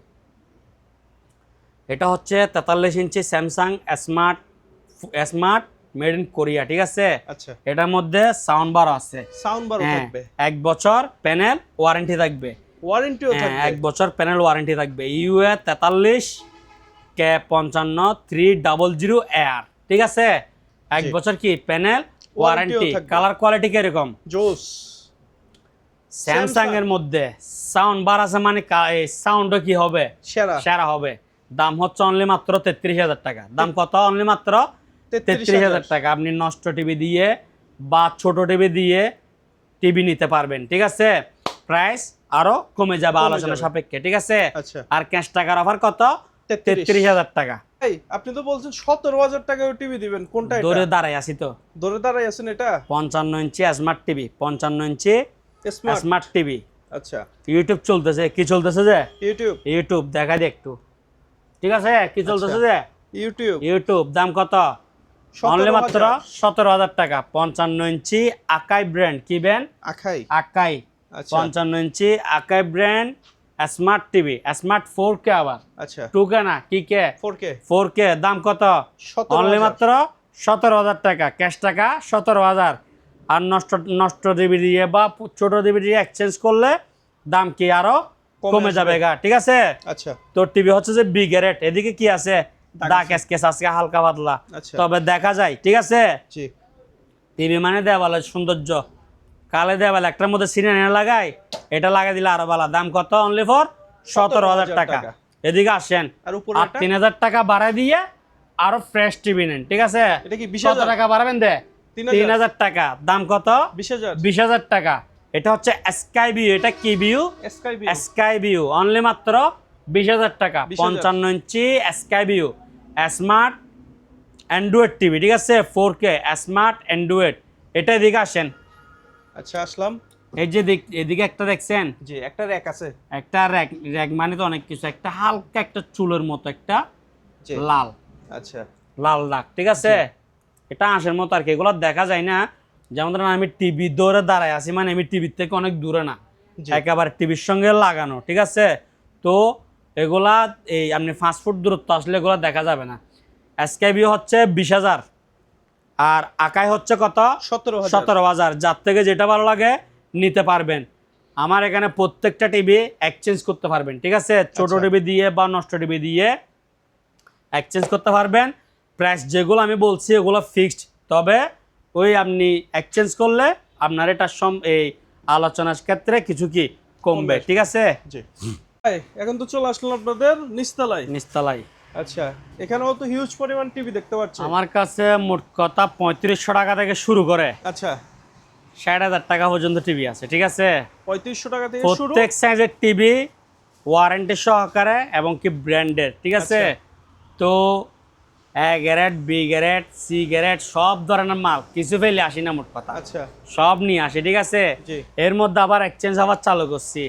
এটা হচ্ছে 43 inch Samsung smart smart made in Korea, ঠিক আছে। আচ্ছা এটার মধ্যে সাউন্ড বার আছে, সাউন্ড বার হ্যাঁ, থাকবে, 1 বছর প্যানেল ওয়ারেন্টি থাকবে, ওয়ারেন্টিও থাকবে, 1 বছর প্যানেল ওয়ারেন্টি থাকবে। ইউ43 K55 300 এয়ার, ঠিক আছে, 1 বছর কি প্যানেল ওয়ারেন্টি। থাকবে। কালার কোয়ালিটি কিরকম? জোস। স্যামসাং এর মধ্যে সাউন্ড বার আছে মানে সাউন্ডও কি হবে? সেরা সেরা হবে। দাম হচ্ছে অনলি মাত্র 33,000 টাকা। দাম কত? অনলি মাত্র 33,000 টাকা। আপনি নষ্ট টিভি দিয়ে বা ছোট টিভি দিয়ে টিভি নিতে পারবেন, ঠিক আছে। প্রাইস আরো কমে যাবে আলোচনা সাপেক্ষে, ঠিক আছে। আচ্ছা আর ক্যাশ টাকার অফার কত? 33,000 টাকা। এই আপনি তো বলছেন 17,000 টাকায় টিভি দিবেন, কোনটা এটা? দৌড়ে দাঁড়াই আছি তো, দৌড়ে দাঁড়াই আছেন এটা 55 ইঞ্চি স্মার্ট টিভি, 55 ইঞ্চি স্মার্ট। Smart TV. আচ্ছা ইউটিউব চলতেছে, কি চলতেছে যে? ইউটিউব ইউটিউব দেখা দি একটু, ঠিক আছে, কি চলতেছে যে? YouTube YouTube. দাম কত? অনলি মাত্র 17,000 টাকা। 55 ইঞ্চি আকাই ব্র্যান্ড, কি ব্র্যান্ড? আখাই আকাই। আচ্ছা 55 inch Akai brand smart TV, smart 4K আবার, আচ্ছা 2K না, কি কে? 4K 4K। দাম কত? 17,000 অনলি মাত্র 17,000 টাকা। ক্যাশ টাকা 17,000। আর নষ্ট টিভি দিয়ে বা ছোট টিভি দিয়ে এক্সচেঞ্জ করলে দাম কি আরো কমে যাবে গা, ঠিক আছে। আচ্ছা তো টিভি হচ্ছে যে বি গ্রেড, এদিকে কি আছে? দাগ স্কেচ আছে হালকা পাতলা, আচ্ছা তবে দেখা যায়, ঠিক আছে। জি টিভি মানে দেওয়ালের সৌন্দর্য, কালে দেওয়াল একটার মধ্যে সিনেমা লাগাই, এটা লাগাই দিলে আরো ভালো। দাম কত? অনলি ফর 17,000 টাকা। এদিকে আসেন, আর উপরে আর 3,000 টাকা বাড়াই দিয়ে আরো ফ্রেশ টিভি নেন, ঠিক আছে। এটা কি কত 20,000 টাকা বাড়াবেন? দে 3,000 টাকা। দাম কত? 20,000 20,000 টাকা। এটা হচ্ছে স্কাই ভিউ, এটা কি view? Sky View Sky View. Only মাত্র 20,000 টাকা। 20,000 55 inch Sky View smart Android TV, ঠিক আছে, 4K স্মার্ট অ্যান্ড্রয়েড। এটা এদিকে আসেন, আচ্ছা আসলাম এই যে এদিকে একটা দেখছেন, জি একটা র‍্যাক আছে, একটা র্যাক। র্যাক মানে তো অনেক কিছু, একটা হালকা একটা চুলের মতো একটা জি লাল আচ্ছা লাল দাগ, ঠিক আছে। এটা আঁশের মতো আর কি, এগুলো দেখা যায় না। যেমন ধরেন আমি টিভি দৌড়ে দাঁড়ায় আছি মানে আমি টিভির থেকে অনেক দূরে না, জি একেবারে টিভির সঙ্গে লাগানো, ঠিক আছে। তো এগুলা এই আপনি 5 ফুট দূরত্ব আসলে এগুলা দেখা যাবে না। এসকেবি হচ্ছে 20,000 আর আকাই হচ্ছে কত? 17,000 17,000। যার থেকে যেটা ভালো লাগে নিতে পারবেন। আমার এখানে প্রত্যেকটা টিভি এক্সচেঞ্জ করতে পারবেন, ঠিক আছে। ছোট আচ্ছা। টিভি দিয়ে বা নষ্ট টিভি দিয়ে এক্সচেঞ্জ করতে পারবেন। প্রাইস যেগুলো আমি বলছি এগুলো ফিক্সড, তবে ওই আপনি এক্সচেঞ্জ করলে আপনার এটা এই আলোচনার ক্ষেত্রে কিছু কি কমবে, ঠিক আছে। জি ভাই এখন তো চলে আসলাম আপনাদের নিচতলায়। নিচতলায় আচ্ছা এখানেও তো হিউজ পরিমাণ টিভি দেখতে পাচ্ছি। আমার কাছে মোট কথা 3500 টাকা থেকে শুরু করে আচ্ছা 60,000 টাকা পর্যন্ত টিভি আছে, ঠিক আছে। 3500 টাকা থেকে শুরু, প্রত্যেক সাইজের টিভি ওয়ারেন্টি সহকারে এবং কি ব্র্যান্ডের, ঠিক আছে। তো A grade, B grade, C grade সব ধরনের মাল, কিছু ফেলে আসি না মোট কথা, আচ্ছা সব নিয়ে আসি, ঠিক আছে। জি এর মধ্যে আবার এক্সচেঞ্জ আবার চালু করছি,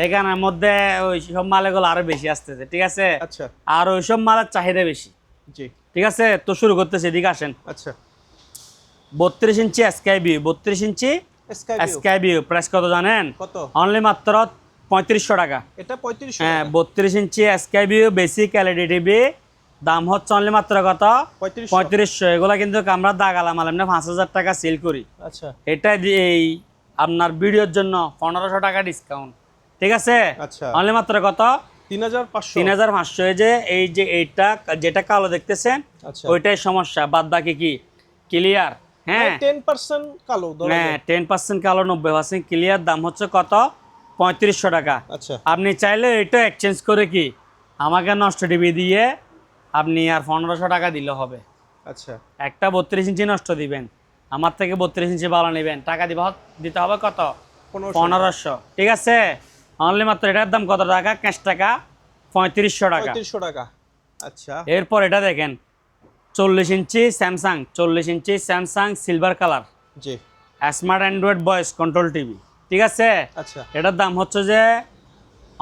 এখানের মধ্যে ওই সব মালগুলো আরো বেশি আসতেছে, ঠিক আছে। আচ্ছা আর ওইসব মালের চাহিদা বেশি, জি ঠিক আছে। তো শুরু করতেছি, এদিকে আসেন। আচ্ছা 32 inch Sky View, 32 inch Sky View Sky View price কত জানেন? কত? অনলি মাত্র 3500 টাকা। এটা 3500 হ্যাঁ, টাকা 32 inch Sky View basic LED TV, দাম হচ্ছে অনলি মাত্র কত? 3500 3500। এগুলা কিন্তু আমরা দাগালাম আলাম না 5,000 টাকা সেল করি। আচ্ছা এটা এই আপনার ভিডিওর জন্য 1500 টাকা ডিসকাউন্ট, ঠিক আছে। আচ্ছা অনলি মাত্র কত? 3500 3,500। এই যে এইটা যেটা কালো দেখতেছেন আচ্ছা ওইটাই সমস্যা, বাদ বাকি কি ক্লিয়ার। হ্যাঁ 10% কালো ধরা হ্যাঁ যায়। 10% কালো, 90% ক্লিয়ার। দাম হচ্ছে কত? 3500 টাকা। আচ্ছা আপনি চাইলে এটা এক্সচেঞ্জ করে কি আমাকে নষ্ট টিভি দিয়ে আপনি আর 1500 টাকা দিলে হবে। আচ্ছা, একটা 32 ইঞ্চি নষ্ট দিবেন, আমার থেকে 32 ইঞ্চি ভালো নেবেন, টাকা দিতে হবে কত? 1500। ঠিক আছে, অনলি মাত্র এটার দাম কত টাকা? ক্যাশ টাকা 3500 টাকা। 3500 টাকা। আচ্ছা, এরপর এটা দেখেন 40 inch Samsung, 40 inch Samsung silver colour জি। Smart Android voice control TV. ঠিক আছে, আচ্ছা, এটার দাম হচ্ছে যে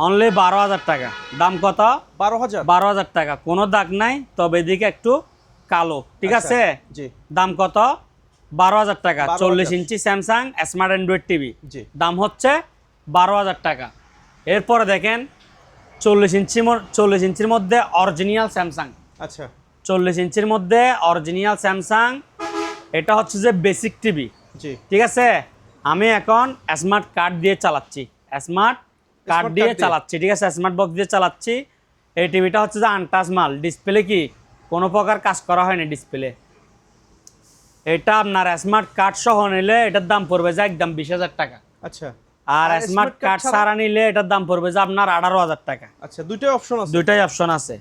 অনলি 12,000 টাকা। দাম কত? 12000। 12,000 টাকা, কোনো দাগ নাই, তবে এদিকে একটু কালো। ঠিক আচ্ছা, আছে, জি দাম কত? 12,000 টাকা। 12,000 40 inch Samsung smart Android TV, জি। দাম হচ্ছে 12,000 টাকা। এরপরে দেখেন 40 ইঞ্চির মধ্যে অরিজিনাল স্যামসাং, আচ্ছা, 40 ইঞ্চির মধ্যে অরিজিনাল স্যামসাং, এটা হচ্ছে যে বেসিক টিভি। জি। ঠিক আছে, আমি এখন স্মার্ট কার্ড দিয়ে চালাচ্ছি, স্মার্ট কার্ড দিয়ে চালাচ্ছি। ঠিক আছে, স্মার্ট বক্স দিয়ে চালাচ্ছি। এই টিভিটা হচ্ছে যে আনটাচ মাল, ডিসপ্লে কি কোনো প্রকার কাজ করা হয়নি ডিসপ্লে। এটা আপনার স্মার্ট কার্ড সহ নিলে এটার দাম পড়বে যে একদম 20,000 টাকা। আচ্ছা, আর স্মার্ট কার্ড ছাড়া নিলে এটার দাম পড়বে যে আপনার 18,000 টাকা। আচ্ছা, দুইটাই অপশন আছে। দুইটাই অপশন আছে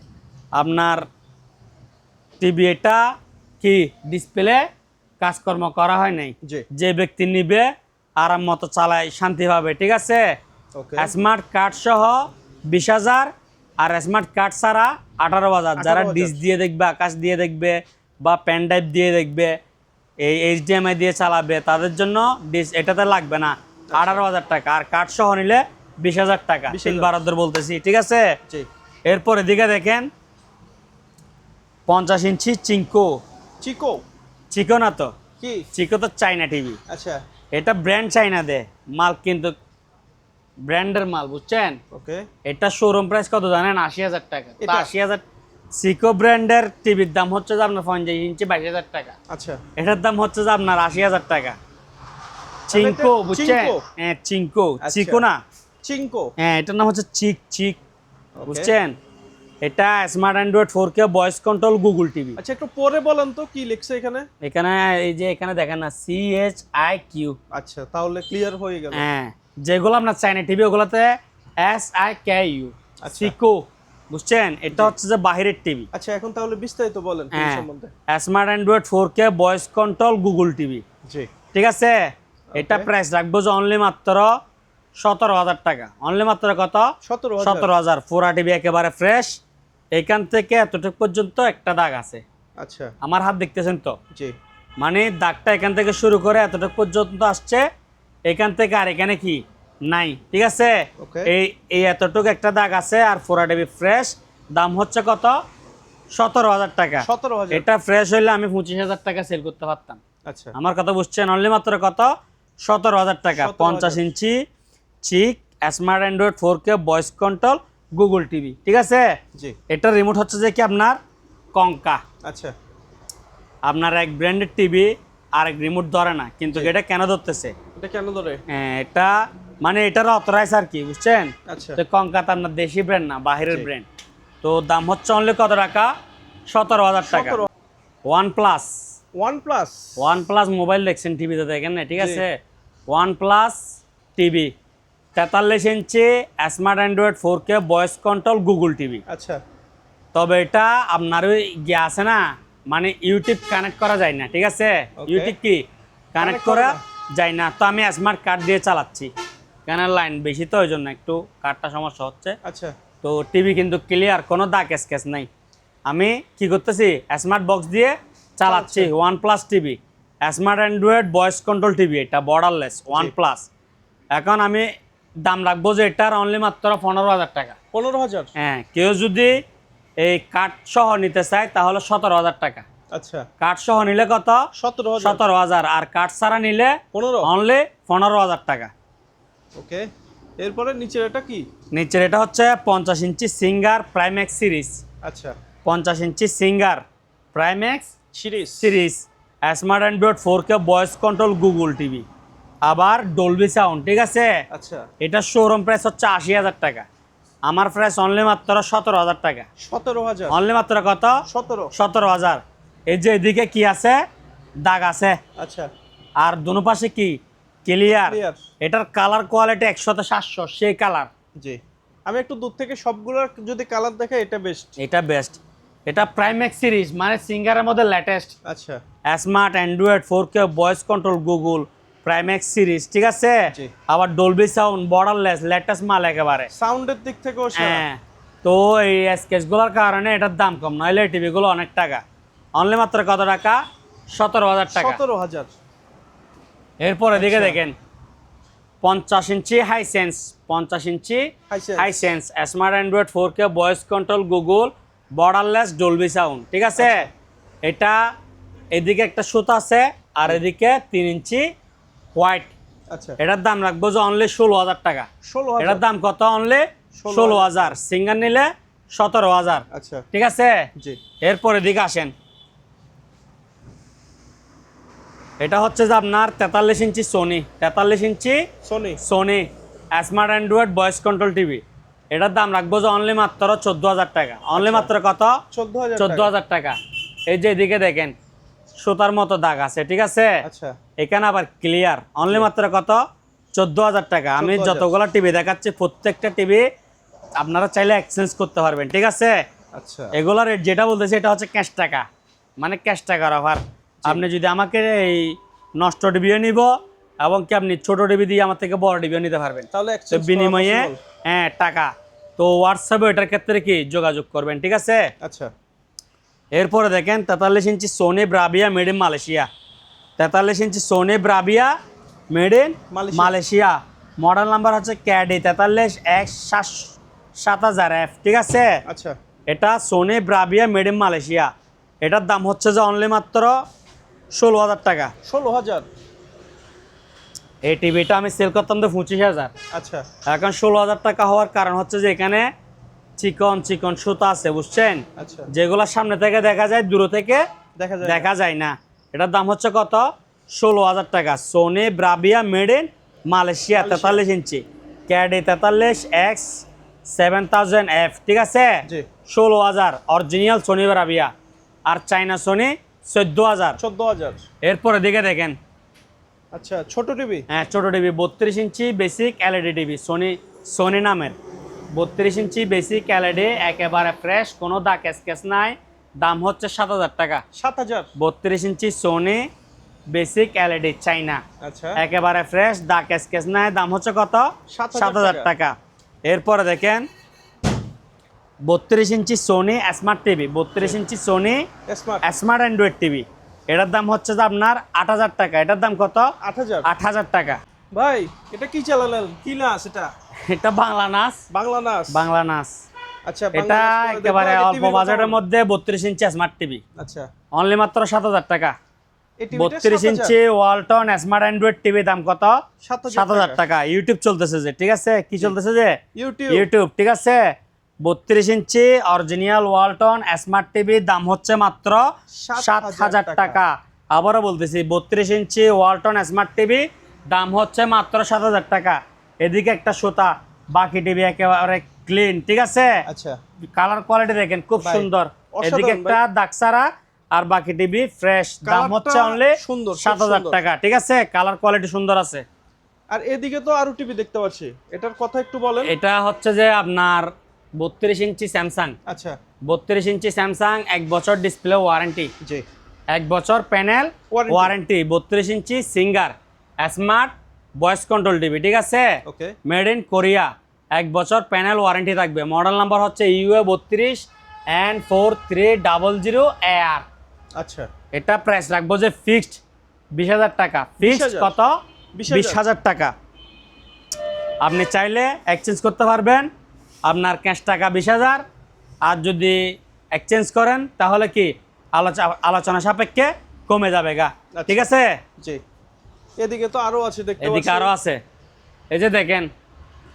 আপনার। টিভি এটা কি ডিসপ্লে কাজকর্ম করা হয় নাই, জি। যে ব্যক্তি নিবে আরাম মতো চালায়, শান্তি পাবে। ঠিক আছে, ওকে। স্মার্ট কার্ড সহ 20,000 আর স্মার্ট কার্ড ছাড়া 18,000। যারা 18,000 ডিশ দিয়ে দেখবে, আকাশ দিয়ে দেখবে, বা পেন ড্রাইভ দিয়ে দেখবে, এই HDMI দিয়ে চালাবে, তাদের জন্য ডিশ এটাতে লাগবে না, 18,000 টাকা। আর কার্ড সহ নিলে 20,000 টাকা। 20,000 3 বারাদ্দর বলতেছি। ঠিক আছে, জি। এরপর এদিকে দেখেন 50 ইঞ্চি চিঙ্কো। চিকো চিকো না তো, কি? চিকো তো চাইনা টিভি। আচ্ছা, এটা ব্র্যান্ড চাইনা দে মাল, কিন্তু ব্র্যান্ডের মাল, বুঝছেন? ওকে। এটা শোরুম প্রাইস কত জানেন? 80,000 টাকা। এটা? 80,000 চিকো ব্র্যান্ডের টিভির দাম হচ্ছে যে আপনার 50 ইঞ্চি 22,000 টাকা। আচ্ছা, এটার দাম হচ্ছে যে আপনার 80,000 টাকা। চিঙ্কো, বুঝছেন? চিঙ্কো? হ্যাঁ চিঙ্কো, আচ্ছা। চিকো না। চিঙ্কো। হ্যাঁ, এটার নাম হচ্ছে চিক, ওকে। বুঝছেন? এটা smart Android 4K voice control Google TV. আচ্ছা, একটু পরে বলেন তো কি লিখছে এখানে। এখানে এই যে এখানে দেখেন না CHIQ। আচ্ছা, তাহলে ক্লিয়ার হয়ে গেল। হ্যাঁ, যেগুলো আপনার চাইনা টিভি ওগুলোতে SIKU, আচ্ছা। সিকো, বুঝছেন? এটা হচ্ছে যে বাহিরের টিভি। আচ্ছা, এখন তাহলে বিস্তারিত বলেন টিভি হ্যাঁ, সম্বন্ধে। Smart Android 4K voice control Google TV. জি। ঠিক আছে, এটা প্রাইস রাখবো যে অনলি মাত্র 17,000 টাকা। অনলি মাত্র কত? 17,000। 17,000। 4K টিভি একেবারে ফ্রেশ। এখান থেকে এতটুকু পর্যন্ত একটা দাগ আছে, আচ্ছা, আমার হাত দেখতেছেন তো? জি। মানে দাগটা এখান থেকে শুরু করে এতটুকু পর্যন্ত আসছে, এখান থেকে আর এখানে কি নাই। ঠিক আছে, ওকে। এই এতটুকু একটা দাগ আছে। আর 4K টিভি ফ্রেশ, দাম হচ্ছে কত? 17,000 টাকা। 17,000। এটা ফ্রেশ হইলে আমি 25,000 টাকা সেল করতে পারতাম। আচ্ছা, আমার কথা বুঝছেন? অনলি মাত্র কত? 17,000 টাকা। 50 inch Chiq smart Android 4K voice control Google TV. ঠিক আছে, জি। এটার রিমোট হচ্ছে যে কি আপনার কঙ্কা। আচ্ছা, আপনার এক ব্র্যান্ডের টিভি আর এক রিমোট ধরে না, কিন্তু জি। এটা কেন ধরতেছে? এটা কেন ধরে? হ্যাঁ, এটা মানে এটার অথরাইজ আর কি, বুঝছেন? আচ্ছা, তো কঙ্কা তো আপনার দেশি ব্র্যান্ড না, বাহিরের জি। ব্র্যান্ড। তো দাম হচ্ছে অনলি কত টাকা? 17,000 টাকা। 17। OnePlus, OnePlus। OnePlus মোবাইল দেখছেন টিভিতে, দেখেন না? ঠিক জি। আছে, OnePlus TV 43 inch smart Android 4K voice control Google TV. আচ্ছা, তবে এটা আপনার ওই গিয়ে আছে না, মানে ইউটিউব কানেক্ট করা যায় না। ঠিক আছে, Okay. ইউটিউব কি কানেক্ট Connect করা করে না। যায় না। তো আমি স্মার্ট কার্ড দিয়ে চালাচ্ছি, কেন লাইন বেশি, তো ওই জন্য একটু কার্ডটা সমস্যা হচ্ছে। আচ্ছা, তো টিভি কিন্তু ক্লিয়ার, কোনো দাগ স্কেচ নাই। আমি কি করতেছি? স্মার্ট বক্স দিয়ে চালাচ্ছি OnePlus TV smart Android voice control TV. এটা বর্ডারলেস OnePlus। এখন আমি দাম রাখবো যে এটার অনলি মাত্র 15,000 টাকা। 15,000। হ্যাঁ, কেউ যদি এই কার্ড সহ নিতে চায় তাহলে 17,000 টাকা। আচ্ছা, কার্ড সহ নিলে কত? 17,000। 17,000। আর কার্ড ছাড়া নিলে 15। অনলি 15,000 টাকা। ওকে, এরপরে নিচের এটা কি? নিচের এটা হচ্ছে 50 ইঞ্চি সিঙ্গার প্রাইম্যাক্স সিরিজ। আচ্ছা, 50 inch Singer Primax series. Series smart Android 4K voice control Google TV, আবার ডলবি সাউন্ড। ঠিক আছে, আচ্ছা, এটা শোরুম প্রাইস হচ্ছে 80,000 টাকা। আমার প্রাইস অনলি মাত্র 17,000 টাকা। 17,000। অনলি মাত্র কত? 17। 17,000। এই যে এদিকে কি আছে? দাগ আছে। আচ্ছা, আর দুনো পাশে কি ক্লিয়ার। Clear। এটার কালার কোয়ালিটি 100তে 700, সেই কালার। জি। আমি একটু দূর থেকে সবগুলোর যদি কালার দেখে এটা বেস্ট। এটা বেস্ট। এটা প্রাইম্যাক্স সিরিজ মানে সিঙ্গারের মধ্যে লেটেস্ট। আচ্ছা smart Android 4K voice control Google Primax series, ঠিক আছে। জি। আবার ডলবি সাউন্ড, বর্ডারলেস, লেটেস্ট মাল একেবারে। সাউন্ডের দিক থেকেও হ্যাঁ, তো এই স্কেচগুলোর কারণে এটার দাম কম, নইলে এই টিভিগুলো অনেক টাকা। অনলি মাত্র কত টাকা? 17,000 টাকা। 17,000। এরপরে দিকে দেখেন 50 ইঞ্চি হাইসেন্স, 50 ইঞ্চি Hisense। Hisense smart Android 4K voice control Google borderless Dolby sound, ঠিক আছে। এটা এদিকে একটা সুতা আছে আর এদিকে 3 ইঞ্চি হোয়াইট। আচ্ছা এটার দাম রাখবো যে অনলি 16,000 টাকা। 16,000। এটার দাম কত? অনলি 16,000। সিঙ্গার নিলে 17,000। আচ্ছা ঠিক আছে। জি। এরপরে দিকে আসেন, এটা হচ্ছে যে আপনার 43 inch Sony, 43 inch Sony. Sony smart Android voice control TV. এটার দাম রাখবো যে অনলি মাত্র 14,000 টাকা। অনলি মাত্র কত? 14,000। 14,000 টাকা। এই যে এদিকে দেখেন সুতার মতো দাগ আছে, ঠিক আছে। আচ্ছা এখানে আবার ক্লিয়ার। অনলি মাত্র কত? 14,000 টাকা। আমি 14,000। যতগুলো টিভি দেখাচ্ছি প্রত্যেকটা টিভি আপনারা চাইলে এক্সচেঞ্জ করতে পারবেন, ঠিক আছে। আচ্ছা এগুলোর রেট যেটা বলতেছি এটা হচ্ছে ক্যাশ টাকা, মানে ক্যাশ টাকার অফার। আপনি যদি আমাকে এই নষ্ট টিভিও নিব এবং কি আপনি ছোট টিভি দিয়ে আমার থেকে বড় টিভিও নিতে পারবেন, তাহলে তো exchange করা বিনিময়ে possible? হ্যাঁ টাকা। তো হোয়াটসঅ্যাপে এটার ক্ষেত্রে কি যোগাযোগ করবেন, ঠিক আছে। আচ্ছা এরপরে দেখেন 43 inch Sony Bravia made in Malaysia, 43 inch Sony Bravia made in Malaysia. Malaysia. Model number হচ্ছে ক্যাডি 43 X7000F, ঠিক আছে। আচ্ছা এটা Sony Bravia made in Malaysia. এটার দাম হচ্ছে যে অনলি মাত্র 16,000 টাকা। 16,000। এই টিভিটা আমি সেল করতাম তো 25,000, আচ্ছা এখন 16,000 টাকা হওয়ার কারণ হচ্ছে যে এখানে চিকন চিকন সুতা আছে, বুঝছেন, আচ্ছা যেগুলো সামনে থেকে দেখা যায়, দূর থেকে দেখা যায় দেখা যায় না। এটার দাম হচ্ছে কত? 16,000 টাকা। Sony Bravia made in Malaysia 43 inch ক্যাডি 43 X7000F, ঠিক আছে। জি। 16,000 অরিজিনাল সোনি ব্রাভিয়া। আর চাইনা সোনি 14,000। 14,000। এরপরে দিকে দেখেন, আচ্ছা ছোট টিভি। হ্যাঁ ছোট টিভি 32 ইঞ্চি বেসিক এলইডি টিভি, সোনি নামের 32 ইঞ্চি বেসিক এলইডি, একেবারে ফ্রেশ, কোনো দাগ স্কেচ নাই। দাম হচ্ছে 7,000 টাকা। 7,000। 32 ইঞ্চি সোনি বেসিক এলইডি চাইনা, আচ্ছা একেবারে ফ্রেশ, দাগ স্কেচ নাই। দাম হচ্ছে কত? 7,000 টাকা। এরপরে দেখেন 32 inch Sony smart TV, 32 inch Sony smart. Smart Android TV. এটার দাম হচ্ছে যে আপনার 8,000 টাকা। এটার দাম কত? 8,000। 8,000 টাকা। ভাই এটা কি চালালেন? কি নাচ এটা? এটা বাংলা নাচ, বাংলা নাচ। বাংলা নাচ। আচ্ছা এটা একেবারে অল্প বাজেটের মধ্যে 32 ইঞ্চি স্মার্ট টিভি, আচ্ছা অনলি মাত্র 7,000 টাকা। এই টিভিটা 32 inch Walton smart Android TV দাম কত? 7,000 টাকা। ইউটিউব চলতেছে যে, ঠিক আছে। কি চলতেছে যে? ইউটিউব, ঠিক আছে। 32 ইঞ্চি অরিজিনাল ওয়ালটন স্মার্ট টিভি দাম হচ্ছে মাত্র 7,000 টাকা। আবারও বলতেছি 32 ইঞ্চি ওয়ালটন স্মার্ট টিভি দাম হচ্ছে মাত্র 7,000 টাকা। এদিকে একটা সুতা, বাকি টিভি একেবারে ক্লিন, ঠিক আছে। আচ্ছা কালার কোয়ালিটি দেখেন খুব ভাই, সুন্দর। অসাধারণ এদিকে একটা ভাই। দাগসারা আর বাকি টিভি ফ্রেশ। দাম কালারটা হচ্ছে অনলি সুন্দর, খুব 7,000 সুন্দর। টাকা, ঠিক আছে। কালার কোয়ালিটি সুন্দর আছে। আর এদিকে তো আরো টিভি দেখতে পাচ্ছি, এটার কথা একটু বলেন। এটা হচ্ছে যে আপনার 32 ইঞ্চি স্যামসাং, আচ্ছা 32 ইঞ্চি স্যামসাং, 1 বছর ডিসপ্লে ওয়ারেন্টি, জি 1 বছর panel Warranty। Warranty. 32 inch Singer smart voice control TV, ঠিক আছে। ওকে মেড ইন কোরিয়া, 1 বছর প্যানেল ওয়ারেন্টি থাকবে। মডেল নাম্বার হচ্ছে UA32N4300AR। আচ্ছা এটা প্রাইস রাখবো যে ফিক্সড 20,000 টাকা। ফিক্সড 20,000 কত? 20,000 টাকা। আপনি চাইলে এক্সচেঞ্জ করতে পারবেন, আপনার ক্যাশ টাকা 20,000। আর যদি এক্সচেঞ্জ করেন তাহলে কি আলোচনা সাপেক্ষে কমে যাবে গা, ঠিক আছে। জি এদিকে তো আরো আছে দেখতে এদিকে আরো আছে, এই যে দেখেন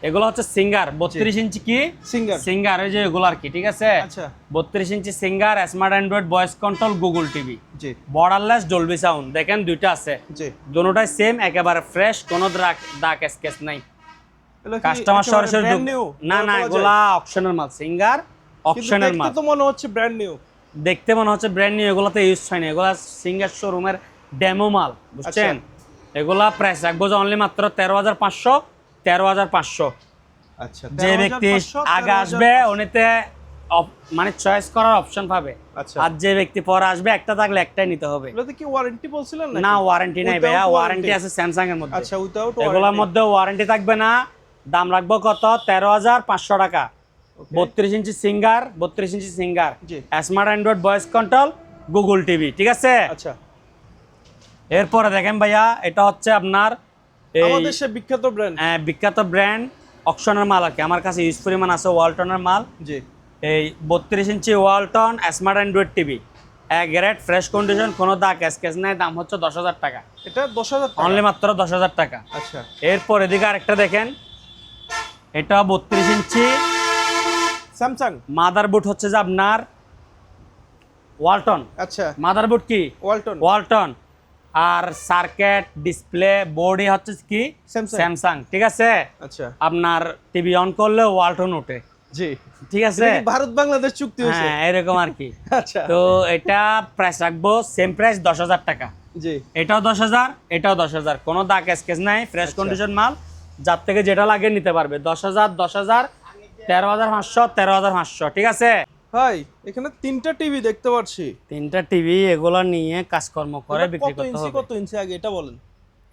এগুলো হচ্ছে সিঙ্গার 32 ইঞ্চি কি সিঙ্গার। সিঙ্গার, এই যে এগুলো আর কি, ঠিক আছে। আচ্ছা 32 inch Singer smart Android voice control Google TV, জি বর্ডারলেস ডলবি সাউন্ড। দেখেন দুইটা আছে, জি দুটোটাই সেম, একেবারে ফ্রেশ, কোনো দাগ স্কেচ নাই। কাস্টমার সরাসরি না না, এগুলা অপশনাল মাল, সিঙ্গার অপশনাল মাল। তো মনে হচ্ছে ব্র্যান্ড নিউ, দেখতে মনে হচ্ছে ব্র্যান্ড নিউ। এগুলাতে ইউজ হয় না, এগুলা সিঙ্গার শোরুমের ডেমো মাল, বুঝছেন। এগুলা প্রাইস রাখবো যে অনলি মাত্র 13,500। 13,500। আচ্ছা যে ব্যক্তি আগে আসবে উনিতে মানে চয়েস করার অপশন পাবে। আচ্ছা আর যে ব্যক্তি পরে আসবে একটা থাকলে একটাই নিতে হবে। এগুলোতে কি ওয়ারেন্টি বলছিলেন না ওয়ারেন্টি নাই ভাইয়া, ওয়ারেন্টি আছে স্যামসাং এর মধ্যে। আচ্ছা উইদাউট এগুলোর মধ্যে ওয়ারেন্টি থাকবে না। দাম রাখবো কত? 13,500 টাকা। 32 ইঞ্চি সিঙ্গার, 32 ইঞ্চি সিঙ্গার, জি smart Android voice control, Google TV, ঠিক আছে। আচ্ছা এরপরে দেখেন ভাইয়া, এটা হচ্ছে আপনার এই আমাদের সে বিখ্যাত ব্র্যান্ড। বিখ্যাত ব্র্যান্ড অকশনের মাল আর কি। আমার কাছে ইউজ পরিমাণ আছে ওয়ালটনের মাল। জি এই 32 inch Walton smart Android TV, grade fresh condition, কোনো দাগ স্কেচ নাই। দাম হচ্ছে 10,000 টাকা। এটা 10,000 টাকা অনলি মাত্র 10,000 টাকা। আচ্ছা এরপর এদিকে আরেকটা দেখেন, এটা 32 ইঞ্চি স্যামসাং মাদারবোর্ড হচ্ছে যে আপনার ওয়ালটন। আচ্ছা মাদারবোর্ড কি? ওয়ালটন ওয়ালটন। আর সার্কিট ডিসপ্লে বোর্ডই হচ্ছে কি? স্যামসাং স্যামসাং, ঠিক আছে। আচ্ছা আপনার টিভি অন করলে ওয়ালটন ওঠে, জি ঠিক আছে। এটা কি ভারত বাংলাদেশ চুক্তি হয়েছে? হ্যাঁ এরকম আর কি। আচ্ছা তো এটা প্রাইস রাখবো সেম প্রাইস 10,000 টাকা। জি এটাও 10,000, এটাও 10,000, কোনো দাগ স্কেচ নাই, ফ্রেশ কন্ডিশন মাল। যার থেকে যেটা লাগে নিতে পারবে। 10,000, 10,000, 13,500, 13,500, ঠিক আছে। ভাই এখানে তিনটা টিভি দেখতে পাচ্ছি। তিনটা টিভি, এগুলো নিয়ে কাজকর্ম করে বিক্রি কত করতে ইঞ্চি হবে। কত ইঞ্চি আগে এটা বলেন।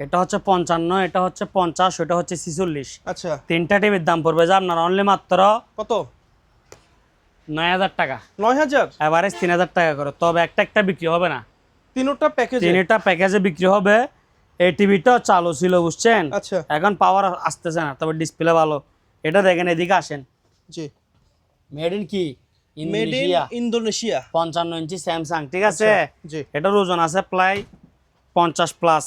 এটা হচ্ছে 55, এটা হচ্ছে 50, এটা হচ্ছে 46। আচ্ছা তিনটা টিভির দাম পড়বে যে আপনার অনলি মাত্র কত? 9,000 টাকা। 9,000 এভারেজ 3,000 টাকা করে। তবে একটা একটা বিক্রি হবে না, তিনটা প্যাকেজ। তিনটা প্যাকেজে বিক্রি হবে। এই টিভিটা চালু ছিল বুঝছেন, আচ্ছা এখন পাওয়ার আসতেছে না, তবে ডিসপ্লে ভালো। এটা দেখেন, এদিকে আসেন। জি মেড ইন কি? Made in Indonesia. Indonesia 55 inch Samsung, ঠিক আছে। জি এটার ওজন আছে প্রায় 50 প্লাস,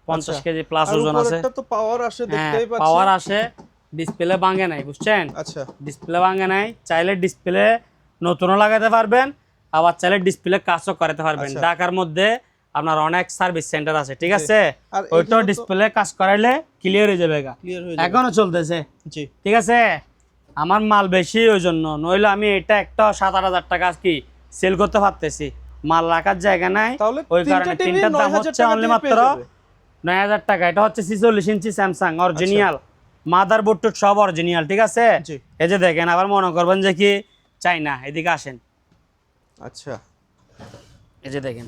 50 কেজি প্লাস আর ওজন আছে। উপরেরটা তো পাওয়ার আসে হ্যাঁ দেখতেই পাচ্ছেন। পাওয়ার আসে, ডিসপ্লে ভাঙে নাই বুঝছেন। আচ্ছা ডিসপ্লে ভাঙে নাই। চাইলে ডিসপ্লে নতুনও লাগাতে পারবেন, আবার চাইলে ডিসপ্লে কাজও করাতে পারবেন। আচ্ছা। ঢাকার মধ্যে আপনার অনেক সার্ভিস সেন্টার আছে, ঠিক আছে। আর ওইটা এগুলো তো- ডিসপ্লে কাজ করাইলে ক্লিয়ার হয়ে যাবে গা। ক্লিয়ার হয়ে যাবে। এখনো চলতেছে, জি ঠিক আছে। আমার মাল বেশি ওই জন্য, নইলে আমি এটা একটা 7-8 টাকা কি সেল করতে পারতেছি। মাল রাখার জায়গা নাই, তাহলে ওই তিনটা কারণে টিভি তিনটার দাম 9,000 হচ্ছে টাকা অনলি দিয়ে মাত্র পেয়ে যাবে। 9,000 টাকা। এটা হচ্ছে 46 ইঞ্চি স্যামসাং অরিজিনাল, মাদার বোর্ড সব অরিজিনাল, ঠিক আছে। জি এই যে দেখেন, আবার মনে করবেন যে কি চাই না, এদিকে আসেন। আচ্ছা এই যে দেখেন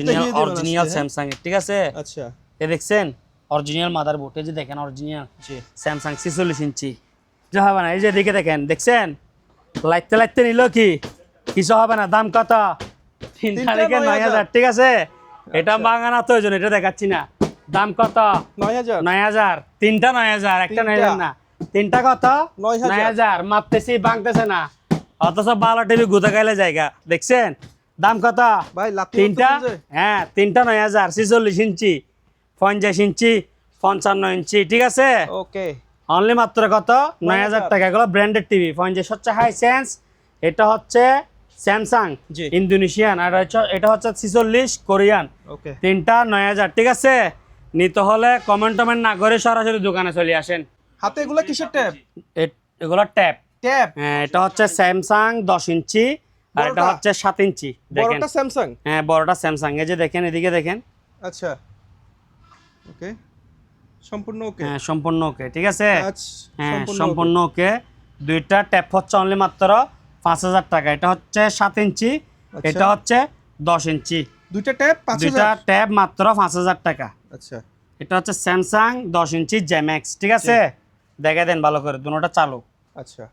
দেখিয়ে দিবেন অরিজিনাল আজকে, স্যামসাং এর, ঠিক আছে। আচ্ছা এ দেখছেন অরিজিনাল মাদার বোর্ড, এই যে দেখেন অরিজিনাল জি স্যামসাং 46 ইঞ্চি। যা হবে না, এই যে এদিকে দেখেন, দেখছেন লাইতে লাইতে নিল কি কিছু হবে না। দাম কত? 3 তারিখে 9,000, ঠিক আছে। এটা বাঙানা তো ওই জন্য এটা দেখাচ্ছি না। দাম কত? 9,000 9,000। তিনটা 9,000, একটা 9,000 না, তিনটা কত? 9,000 9,000। মাপতেছি, ভাঙতেছে না, অথচ ভালো টিভি গুঁতে গাইলে জায়গা। দেখছেন দাম কত? ভাই লাত্তি তিনটা, মারতেছেন যে? হ্যাঁ তিনটা 9,000, 46 ইঞ্চি, 50 ইঞ্চি, 55 ইঞ্চি, ঠিক আছে। ওকে অনলি মাত্র কত? 9,000 টাকা। এগুলো ব্র্যান্ডেড টিভি। 50 হচ্ছে হাইসেন্স, এটা হচ্ছে স্যামসাং জি ইন্দোনেশিয়ান, আর এটা হচ্ছে 46 কোরিয়ান। ওকে তিনটা 9,000, ঠিক আছে। নিতে হলে কমেন্ট না করে সরাসরি দোকানে চলে আসেন। হাতে এগুলা কিসের ট্যাব? এগুলো ট্যাব। ট্যাব হ্যাঁ এটা হচ্ছে স্যামসাং 10 ইঞ্চি, আর এটা বড়টা? হচ্ছে 7 ইঞ্চি। দেখেন, বড়টা স্যামসাং। হ্যাঁ বড়টা স্যামসাং। এই যে দেখেন, এদিকে দেখেন। আচ্ছা ওকে সম্পূর্ণ ওকে। হ্যাঁ সম্পূর্ণ ওকে, ঠিক আছে। হ্যাঁ সম্পূর্ণ সম্পূর্ণ ওকে। দুইটা ট্যাব হচ্ছে অনলি মাত্র 5,000 টাকা। এটা হচ্ছে 7 ইঞ্চি, আচ্ছা। এটা হচ্ছে 10 ইঞ্চি। দুইটা ট্যাব দুইটা 5,000। ট্যাব মাত্র 5,000 টাকা। আচ্ছা এটা হচ্ছে স্যামসাং 10 ইঞ্চি জেম্যাক্স, ঠিক আছে। দেখে দেন ভালো করে, দুটোটা চালু। আচ্ছা